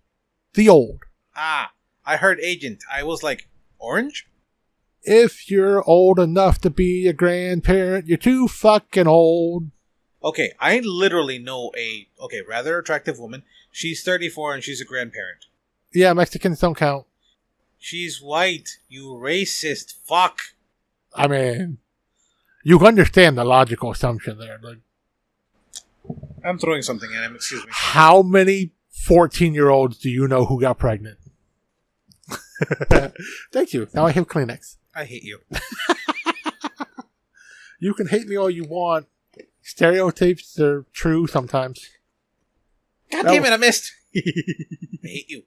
Speaker 1: The old.
Speaker 2: Ah, I heard agent. I was like, orange?
Speaker 1: If you're old enough to be a grandparent, you're too fucking old.
Speaker 2: Okay, I literally know a rather attractive woman. She's 34 and she's a grandparent.
Speaker 1: Yeah, Mexicans don't count.
Speaker 2: She's white, you racist fuck.
Speaker 1: I mean, you understand the logical assumption there. Like,
Speaker 2: I'm throwing something at him, excuse me.
Speaker 1: How many 14-year-olds do you know who got pregnant? Thank you. Now I have Kleenex.
Speaker 2: I hate you.
Speaker 1: You can hate me all you want. Stereotypes are true sometimes.
Speaker 2: God damn it, I missed. I hate you.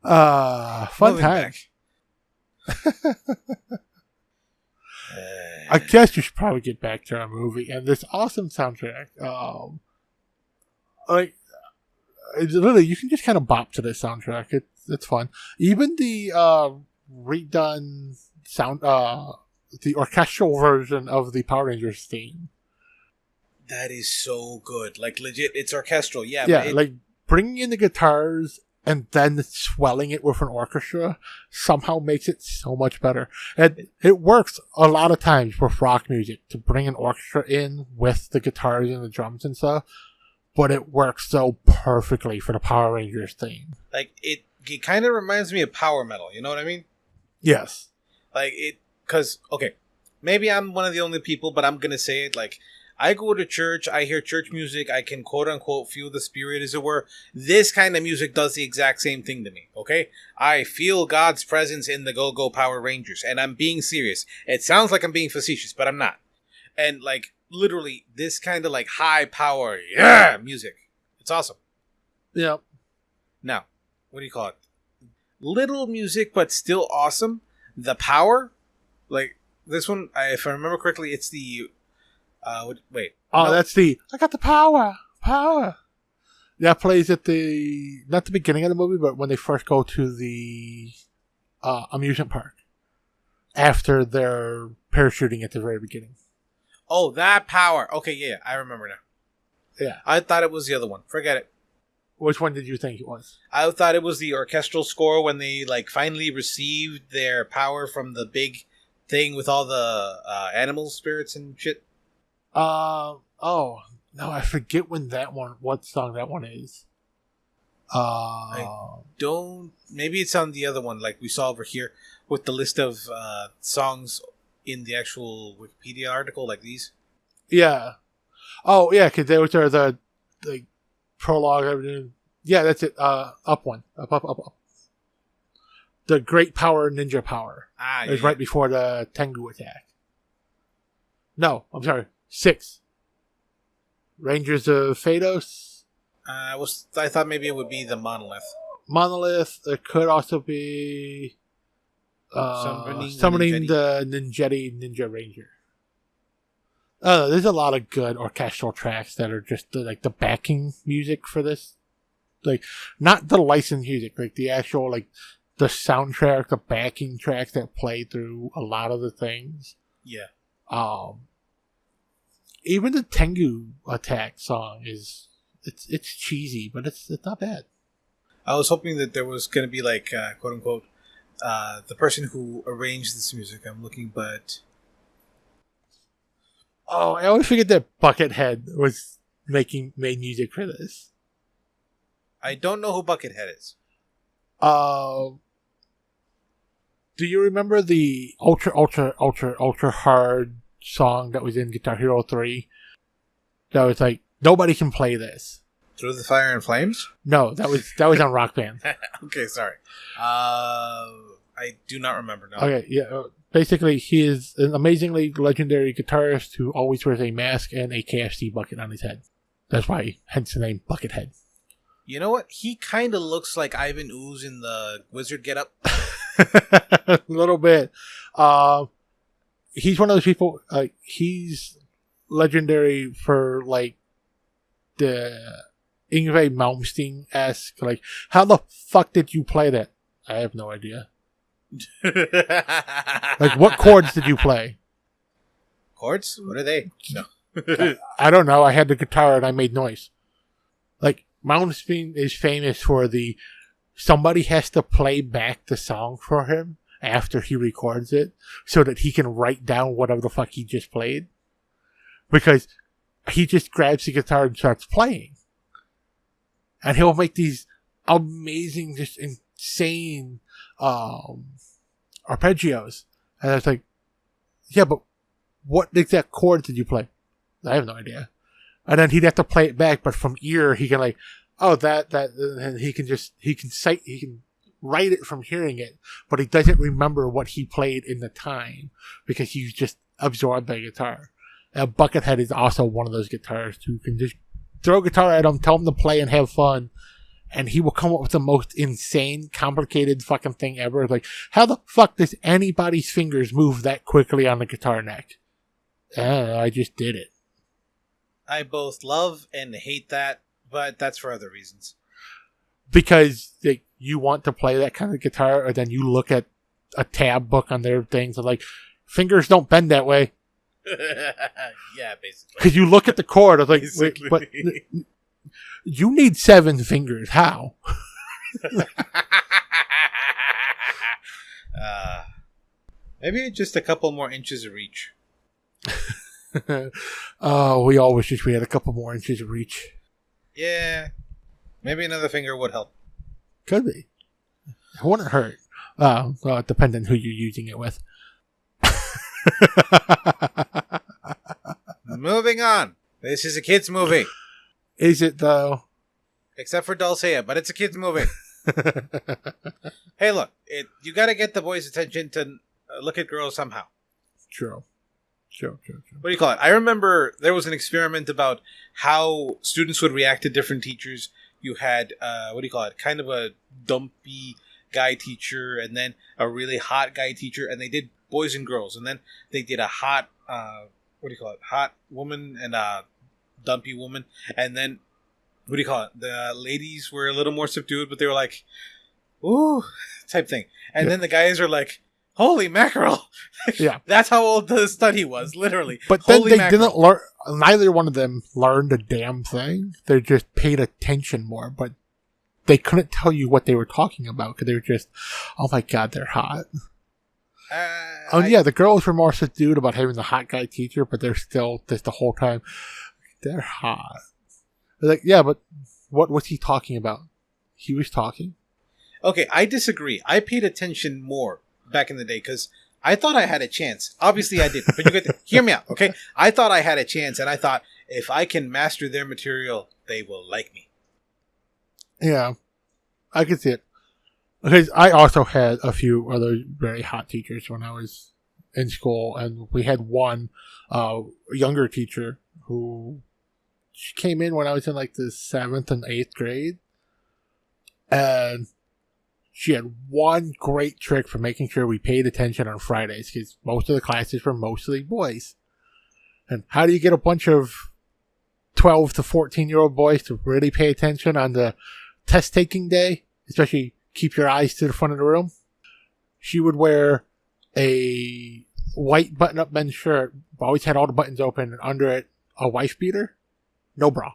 Speaker 1: Fun
Speaker 2: Moving
Speaker 1: time.
Speaker 2: back.
Speaker 1: I guess you should probably get back to our movie and this awesome soundtrack. Literally, you can just kind of bop to this soundtrack. It's fun. Even the redone sound, the orchestral version of the Power Rangers theme.
Speaker 2: That is so good. Like, legit, it's orchestral. Yeah,
Speaker 1: like bringing in the guitars and then swelling it with an orchestra somehow makes it so much better. And it works a lot of times with rock music to bring an orchestra in with the guitars and the drums and stuff, but it works so perfectly for the Power Rangers theme.
Speaker 2: Like, it kind of reminds me of power metal, you know what I mean?
Speaker 1: Yes.
Speaker 2: Like, because, okay, maybe I'm one of the only people, but I'm going to say it, like, I go to church, I hear church music, I can quote-unquote feel the spirit, as it were. This kind of music does the exact same thing to me, okay? I feel God's presence in the Go-Go Power Rangers, and I'm being serious. It sounds like I'm being facetious, but I'm not. And, like, literally, this kind of, like, high-power, yeah, music. It's awesome.
Speaker 1: Yep.
Speaker 2: Now, what do you call it? Little music, but still awesome. The power, like, this one, if I remember correctly, it's the... wait.
Speaker 1: Oh,
Speaker 2: no.
Speaker 1: that's the I got the power. That plays at the not the beginning of the movie, but when they first go to the amusement park after their parachuting at the very beginning.
Speaker 2: Oh, that power. Okay, yeah, I remember now.
Speaker 1: Yeah,
Speaker 2: I thought it was the other one. Forget it.
Speaker 1: which one did you think it was?
Speaker 2: I thought it was the orchestral score when they like finally received their power from the big thing with all the animal spirits and shit.
Speaker 1: Oh no, I forget what song that one is.
Speaker 2: I don't. Maybe it's on the other one, like we saw over here with the list of songs in the actual Wikipedia article, like these.
Speaker 1: Yeah. Oh yeah, because those are the prologue. Everything. Yeah, that's it. Up one, up. The Great Power Ninja Power.
Speaker 2: Ah,
Speaker 1: It was right before the Tengu attack. No, I'm sorry. 6. Rangers of Phaedos.
Speaker 2: I thought maybe it would be the Monolith.
Speaker 1: Monolith. It could also be summoning the Ninjetti Ranger. There's a lot of good orchestral tracks that are just the backing music for this. Like, not the licensed music, like the actual, like, the soundtrack, the backing tracks that play through a lot of the things.
Speaker 2: Yeah.
Speaker 1: Even the Tengu attack song it's cheesy, but it's not bad.
Speaker 2: I was hoping that there was going to be like quote unquote the person who arranged this music. I'm looking, but
Speaker 1: I always forget that Buckethead was made music for this.
Speaker 2: I don't know who Buckethead is.
Speaker 1: Do you remember the ultra hard song that was in Guitar Hero 3? That was like, nobody can play this.
Speaker 2: Through the Fire and Flames?
Speaker 1: No, that was on Rock Band.
Speaker 2: Okay, sorry. I do not remember. No.
Speaker 1: Okay, yeah. Basically, he is an amazingly legendary guitarist who always wears a mask and a KFC bucket on his head. That's why, hence the name Buckethead.
Speaker 2: You know what? He kind of looks like Ivan Ooze in the wizard getup.
Speaker 1: A little bit. He's one of those people. He's legendary for like the Yngwie Malmsteen-esque. Like, how the fuck did you play that? I have no idea. Like, what chords did you play?
Speaker 2: Chords? What are they? No.
Speaker 1: I don't know. I had the guitar and I made noise. Like, Malmsteen is famous for somebody has to play back the song for him after he records it so that he can write down whatever the fuck he just played. Because he just grabs the guitar and starts playing. And he'll make these amazing, just insane arpeggios. And I was like, yeah, but what exact chord did you play? I have no idea. And then he'd have to play it back, but from ear, he can like, oh, that, and he can write it from hearing it, but he doesn't remember what he played in the time because he's just absorbed by guitar. And Buckethead is also one of those guitarists who can just throw a guitar at him, tell him to play and have fun, and he will come up with the most insane, complicated fucking thing ever. Like, how the fuck does anybody's fingers move that quickly on the guitar neck? I just did it.
Speaker 2: I both love and hate that, but that's for other reasons.
Speaker 1: Because you want to play that kind of guitar, or then you look at a tab book on their things and like, fingers don't bend that way.
Speaker 2: Yeah, basically.
Speaker 1: Because you look at the chord, I was like, wait, but you need 7 fingers. How?
Speaker 2: Maybe just a couple more inches of reach.
Speaker 1: We all wish we had a couple more inches of reach.
Speaker 2: Yeah. Maybe another finger would help.
Speaker 1: Could be. It wouldn't hurt. Well, it depends on who you're using it with.
Speaker 2: Moving on. This is a kid's movie.
Speaker 1: Is it, though?
Speaker 2: Except for Dulcea, but it's a kid's movie. Hey, look. You got to get the boys' attention to look at girls somehow.
Speaker 1: True. What
Speaker 2: do you call it? I remember there was an experiment about how students would react to different teachers. You had, kind of a dumpy guy teacher, and then a really hot guy teacher, and they did boys and girls. And then they did a hot, hot woman and a dumpy woman. And then, the ladies were a little more subdued, but they were like, ooh, type thing. And then the guys are like, holy mackerel.
Speaker 1: Yeah.
Speaker 2: That's how old the study was, literally.
Speaker 1: But then they didn't learn, neither one of them learned a damn thing. They just paid attention more, but they couldn't tell you what they were talking about because they were just, oh my god, they're hot. The girls were more subdued about having the hot guy teacher, but they're still just the whole time, they're hot. They're like, yeah, but what was he talking about? He was talking.
Speaker 2: Okay, I disagree. I paid attention more back in the day because I thought I had a chance. Obviously I didn't, but you get to hear me out, okay? I thought I had a chance, and I thought if I can master their material, they will like me.
Speaker 1: Yeah, I could see it. Because I also had a few other very hot teachers when I was in school, and we had one younger teacher who she came in when I was in like the 7th and 8th grade, and she had one great trick for making sure we paid attention on Fridays, because most of the classes were mostly boys. And how do you get a bunch of 12 to 14-year-old boys to really pay attention on the test-taking day? Especially keep your eyes to the front of the room. She would wear a white button-up men's shirt, always had all the buttons open, and under it, a wife beater. No bra.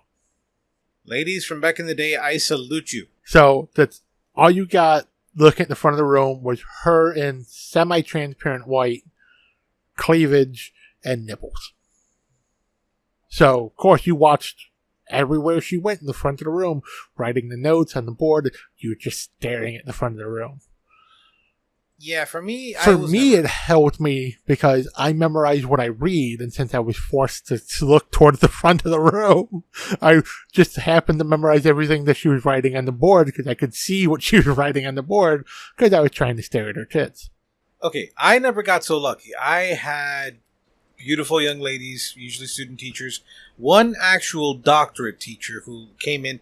Speaker 2: Ladies from back in the day, I salute you.
Speaker 1: So that's all you got looking at the front of the room was her in semi-transparent white, cleavage, and nipples. So, of course, you watched everywhere she went in the front of the room, writing the notes on the board. You were just staring at the front of the room.
Speaker 2: Yeah, for me...
Speaker 1: It helped me because I memorized what I read, and since I was forced to look towards the front of the room, I just happened to memorize everything that she was writing on the board because I could see what she was writing on the board because I was trying to stare at her tits.
Speaker 2: Okay, I never got so lucky. I had beautiful young ladies, usually student teachers, one actual doctorate teacher who came in.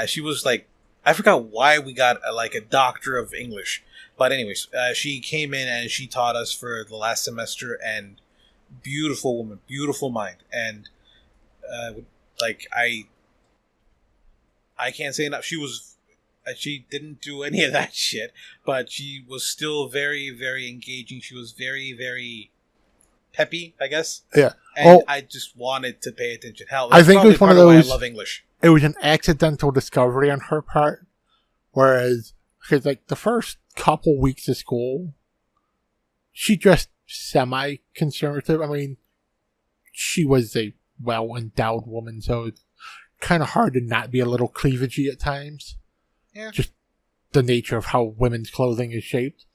Speaker 2: She was like, I forgot why we got a doctor of English. But anyways, she came in and she taught us for the last semester, and beautiful woman, beautiful mind. And I can't say enough. She didn't do any of that shit, but she was still very, very engaging. She was very, very peppy, I guess.
Speaker 1: Yeah.
Speaker 2: And I just wanted to pay attention. Hell,
Speaker 1: I think it was one of those.
Speaker 2: I love English.
Speaker 1: It was an accidental discovery on her part, whereas because the first couple weeks of school, she dressed semi-conservative. I mean, she was a well-endowed woman, so it's kind of hard to not be a little cleavagey at times.
Speaker 2: Yeah. Just
Speaker 1: the nature of how women's clothing is shaped.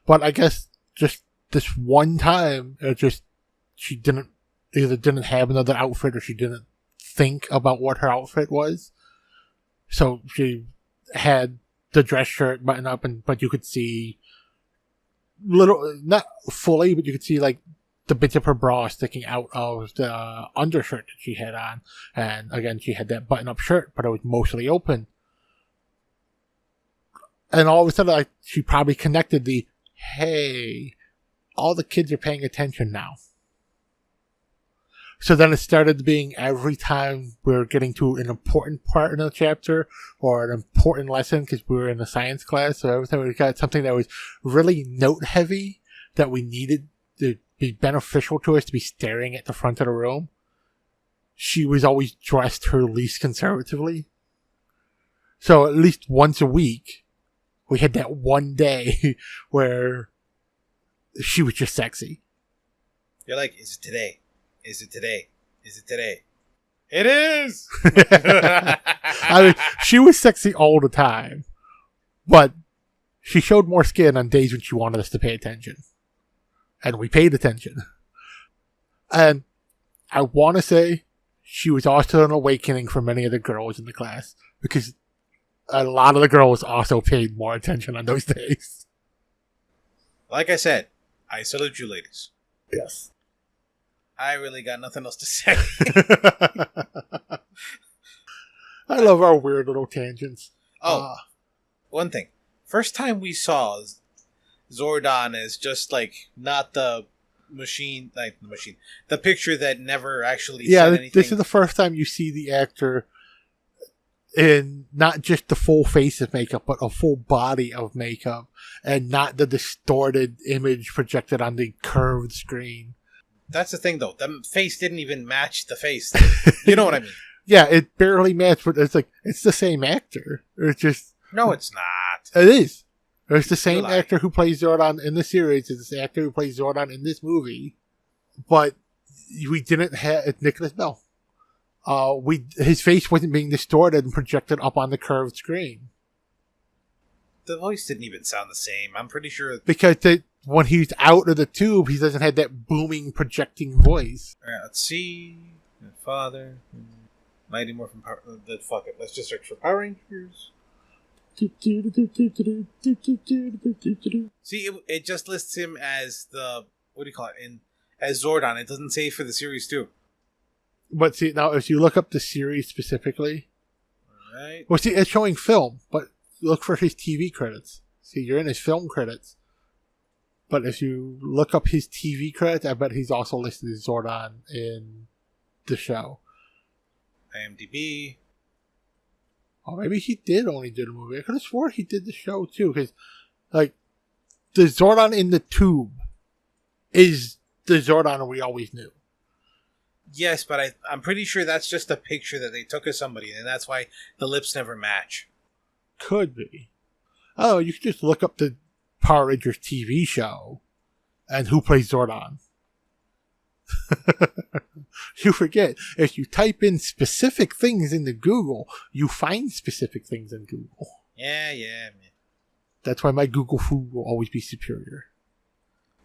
Speaker 1: But I guess just this one time, she didn't have another outfit, or she didn't think about what her outfit was. So she had the dress shirt button up, but you could see not fully, but you could see the bits of her bra sticking out of the undershirt that she had on. And again, she had that button up shirt, but it was mostly open. And all of a sudden, she probably connected hey, all the kids are paying attention now. So then it started being every time we were getting to an important part in the chapter or an important lesson, because we were in a science class. So every time we got something that was really note heavy that we needed to be beneficial to us to be staring at the front of the room, she was always dressed her least conservatively. So at least once a week, we had that one day where she was just sexy.
Speaker 2: You're like, is it today? Is it today? Is it today? It is!
Speaker 1: I mean, she was sexy all the time, but she showed more skin on days when she wanted us to pay attention. And we paid attention. And I want to say she was also an awakening for many of the girls in the class, because a lot of the girls also paid more attention on those days.
Speaker 2: Like I said, I salute you, ladies.
Speaker 1: Yes.
Speaker 2: I really got nothing else to say.
Speaker 1: I love our weird little tangents.
Speaker 2: One thing. First time we saw Zordon as just like not the machine, the picture that never actually said anything.
Speaker 1: This is the first time you see the actor in not just the full face of makeup, but a full body of makeup, and not the distorted image projected on the curved screen.
Speaker 2: That's the thing, though. The face didn't even match the face. You know what I mean?
Speaker 1: Yeah, it barely matched, but it's like, it's the same actor. It's just...
Speaker 2: No, it's not.
Speaker 1: It is. It's the same actor who plays Zordon in the series. It's the actor who plays Zordon in this movie. But we didn't have... It's Nicholas Bell. His face wasn't being distorted and projected up on the curved screen.
Speaker 2: The voice didn't even sound the same. I'm pretty sure...
Speaker 1: Because when he's out of the tube, he doesn't have that booming, projecting voice.
Speaker 2: Alright, let's see. Father... Mighty Morphin Power... Fuck it. Let's just search for Power Rangers. See, it just lists him as the... What do you call it? As Zordon. It doesn't say for the series, too.
Speaker 1: But see, now, if you look up the series specifically...
Speaker 2: Alright.
Speaker 1: Well, see, it's showing film, but look for his TV credits. See, you're in his film credits. But if you look up his TV credits, I bet he's also listed as Zordon in the show.
Speaker 2: IMDb.
Speaker 1: Oh, maybe he did only do the movie. I could have sworn he did the show too, because, like, the Zordon in the tube is the Zordon we always knew.
Speaker 2: Yes, but I'm pretty sure that's just a picture that they took of somebody, and that's why the lips never match.
Speaker 1: Could be. Oh, you could just look up the Power Rangers TV show and who plays Zordon. You forget, if you type in specific things into Google, you find specific things in Google.
Speaker 2: Yeah, man.
Speaker 1: That's why my Google food will always be superior.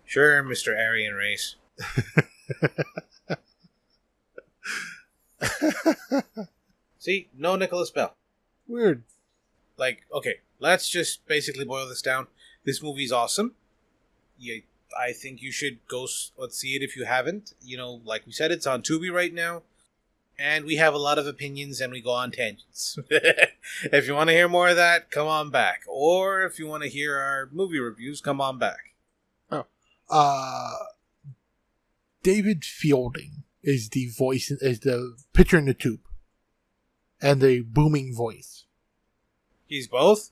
Speaker 2: Sure, Mr. Aryan Race. See, no Nicholas Bell.
Speaker 1: Weird.
Speaker 2: Like, okay, let's just basically boil this down. This movie's awesome. I think you should go see it if you haven't. You know, like we said, it's on Tubi right now. And we have a lot of opinions and we go on tangents. If you want to hear more of that, come on back. Or if you want to hear our movie reviews, come on back.
Speaker 1: David Fielding is the voice, is the picture in the tube. And the booming voice.
Speaker 2: He's both?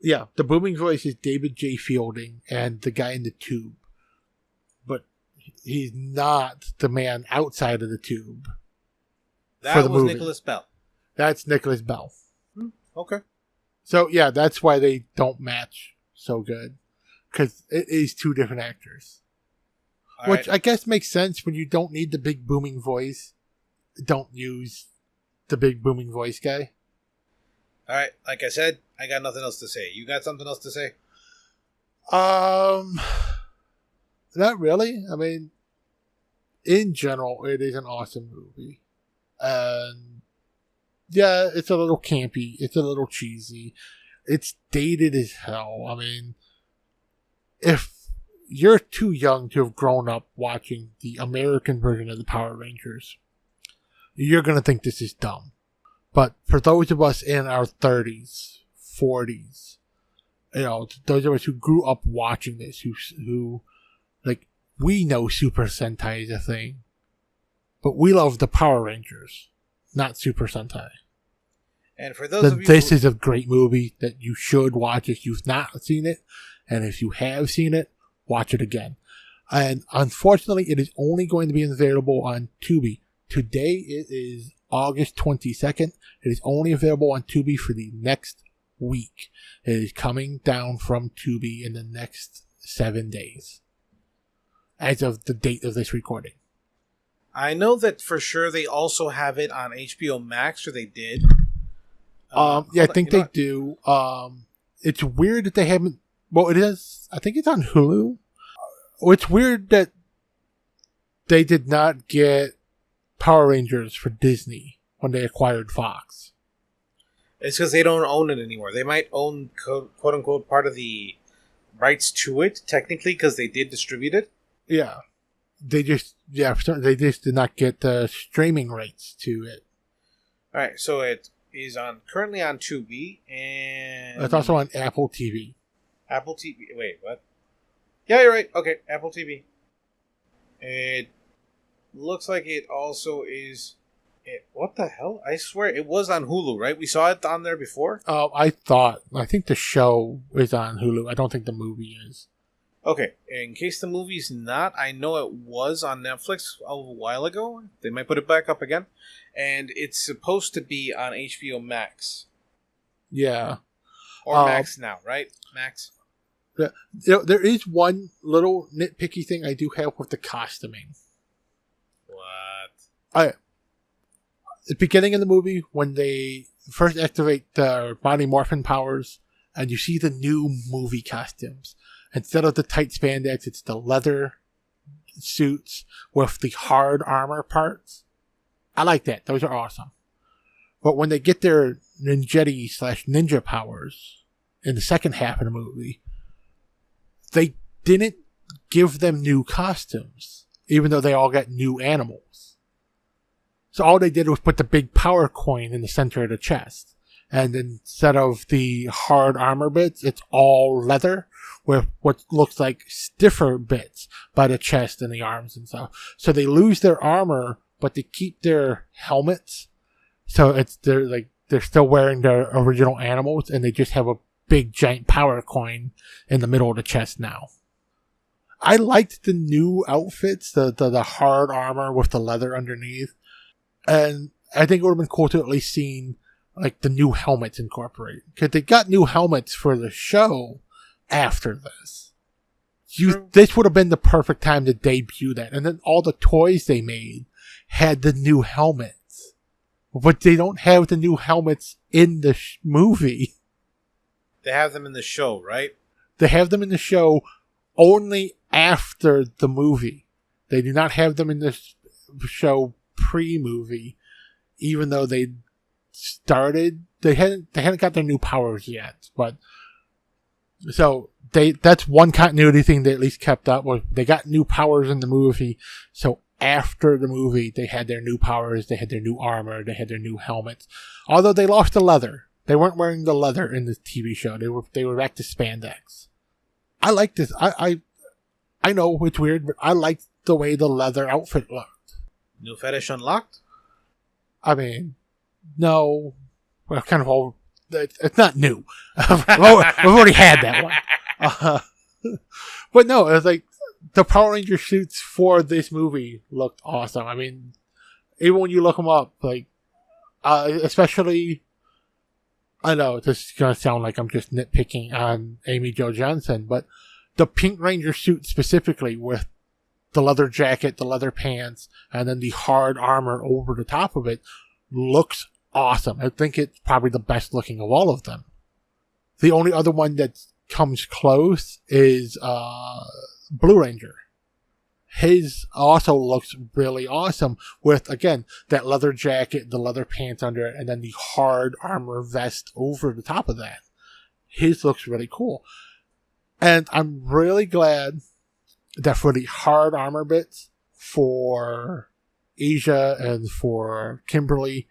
Speaker 1: Yeah, the booming voice is David J. Fielding and the guy in the tube. But he's not the man outside of the tube.
Speaker 2: That was movie. Nicholas Bell.
Speaker 1: That's Nicholas Bell.
Speaker 2: Okay.
Speaker 1: So, yeah, that's why they don't match so good. Because it is two different actors. All which right. I guess makes sense when you don't need the big booming voice. Don't use the big booming voice guy.
Speaker 2: Alright, like I said, I got nothing else to say. You got something else to say?
Speaker 1: Not really. I mean, in general, it is an awesome movie. And yeah, it's a little campy. It's a little cheesy. It's dated as hell. I mean, if you're too young to have grown up watching the American version of the Power Rangers, you're going to think this is dumb. But for those of us in our 30s, 40s, you know, those of us who grew up watching this, who like, we know Super Sentai is a thing. But we love the Power Rangers, not Super Sentai.
Speaker 2: And for those of you
Speaker 1: this is a great movie that you should watch if you've not seen it. And if you have seen it, watch it again. And unfortunately, it is only going to be available on Tubi. Today, it is August 22nd. It is only available on Tubi for the next week. It is coming down from Tubi in the next 7 days, as of the date of this recording.
Speaker 2: I know that for sure they also have it on HBO Max, or they did.
Speaker 1: I think they do. It's weird that they haven't. Well, it is. I think it's on Hulu. It's weird that they did not get Power Rangers for Disney when they acquired Fox.
Speaker 2: It's because they don't own it anymore. They might own, quote unquote, part of the rights to it, technically, because they did distribute it.
Speaker 1: Yeah. They just did not get the streaming rights to it.
Speaker 2: Alright, so it is currently on Tubi, and
Speaker 1: It's also on Apple TV.
Speaker 2: Apple TV. Wait, what? Yeah, you're right. Okay, Apple TV. It looks like it also is. What the hell? I swear it was on Hulu, right? We saw it on there before.
Speaker 1: I think the show is on Hulu. I don't think the movie is.
Speaker 2: Okay, in case the movie's not, I know it was on Netflix a while ago. They might put it back up again. And it's supposed to be on HBO Max.
Speaker 1: Yeah.
Speaker 2: Or Max now, right? Max?
Speaker 1: There is one little nitpicky thing I do have with the costuming.
Speaker 2: What?
Speaker 1: At the beginning of the movie, when they first activate the Mighty Morphin powers, and you see the new movie costumes. Instead of the tight spandex, it's the leather suits with the hard armor parts. I like that. Those are awesome. But when they get their ninja powers in the second half of the movie, they didn't give them new costumes, even though they all got new animals. So all they did was put the big power coin in the center of the chest. And instead of the hard armor bits, it's all leather with what looks like stiffer bits by the chest and the arms and stuff. So they lose their armor, but they keep their helmets. So they're still wearing their original animals, and they just have a big giant power coin in the middle of the chest now. I liked the new outfits, the hard armor with the leather underneath, and I think it would have been cool to at least seen like the new helmets incorporated, because they got new helmets for the show after this. This would have been the perfect time to debut that. And then all the toys they made had the new helmets. But they don't have the new helmets in the movie.
Speaker 2: They have them in the show, right?
Speaker 1: They have them in the show only after the movie. They do not have them in the show pre-movie, even though they started. They hadn't got their new powers yet, but so that's one continuity thing they at least kept up with. They got new powers in the movie, so after the movie they had their new powers, they had their new armor, they had their new helmets. Although they lost the leather. They weren't wearing the leather in the TV show. They were back to spandex. I like this. I know it's weird, but I like the way the leather outfit looked.
Speaker 2: New fetish unlocked?
Speaker 1: I mean, no. Well, kind of old. It's not new. We've already had that one. But no, it was like the Power Ranger suits for this movie looked awesome. I mean, even when you look them up, like, especially, I know this is going to sound like I'm just nitpicking on Amy Jo Johnson, but the Pink Ranger suit specifically with the leather jacket, the leather pants, and then the hard armor over the top of it looks awesome. I think it's probably the best looking of all of them. The only other one that comes close is Blue Ranger. His also looks really awesome with, again, that leather jacket, the leather pants under it, and then the hard armor vest over the top of that. His looks really cool. And I'm really glad that for the hard armor bits for Asia and for Kimberly,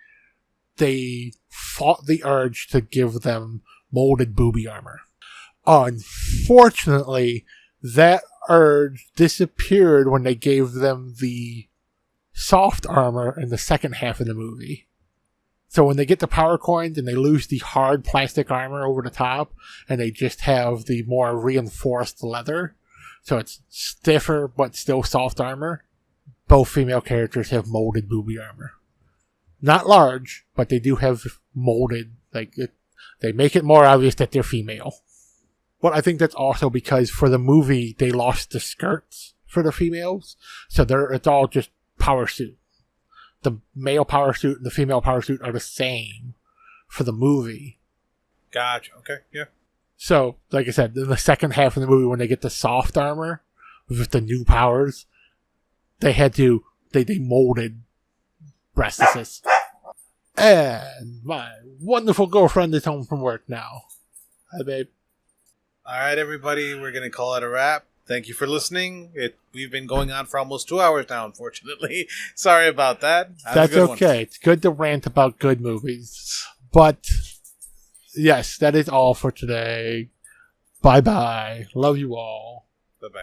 Speaker 1: they fought the urge to give them molded booby armor. Unfortunately, that urge disappeared when they gave them the soft armor in the second half of the movie. So when they get the power coins and they lose the hard plastic armor over the top, and they just have the more reinforced leather, so it's stiffer but still soft armor, both female characters have molded booby armor. Not large, but they do have molded, they make it more obvious that they're female. But I think that's also because for the movie, they lost the skirts for the females. So it's all just power suit. The male power suit and the female power suit are the same for the movie.
Speaker 2: Gotcha. Okay, yeah.
Speaker 1: So, like I said, in the second half of the movie, when they get the soft armor with the new powers, they molded breastises. And my wonderful girlfriend is home from work now. Hi, babe.
Speaker 2: All right, everybody, we're going to call it a wrap. Thank you for listening. We've been going on for almost 2 hours now, unfortunately. Sorry about that.
Speaker 1: That's okay. It's good to rant about good movies. But, yes, that is all for today. Bye-bye. Love you all.
Speaker 2: Bye-bye.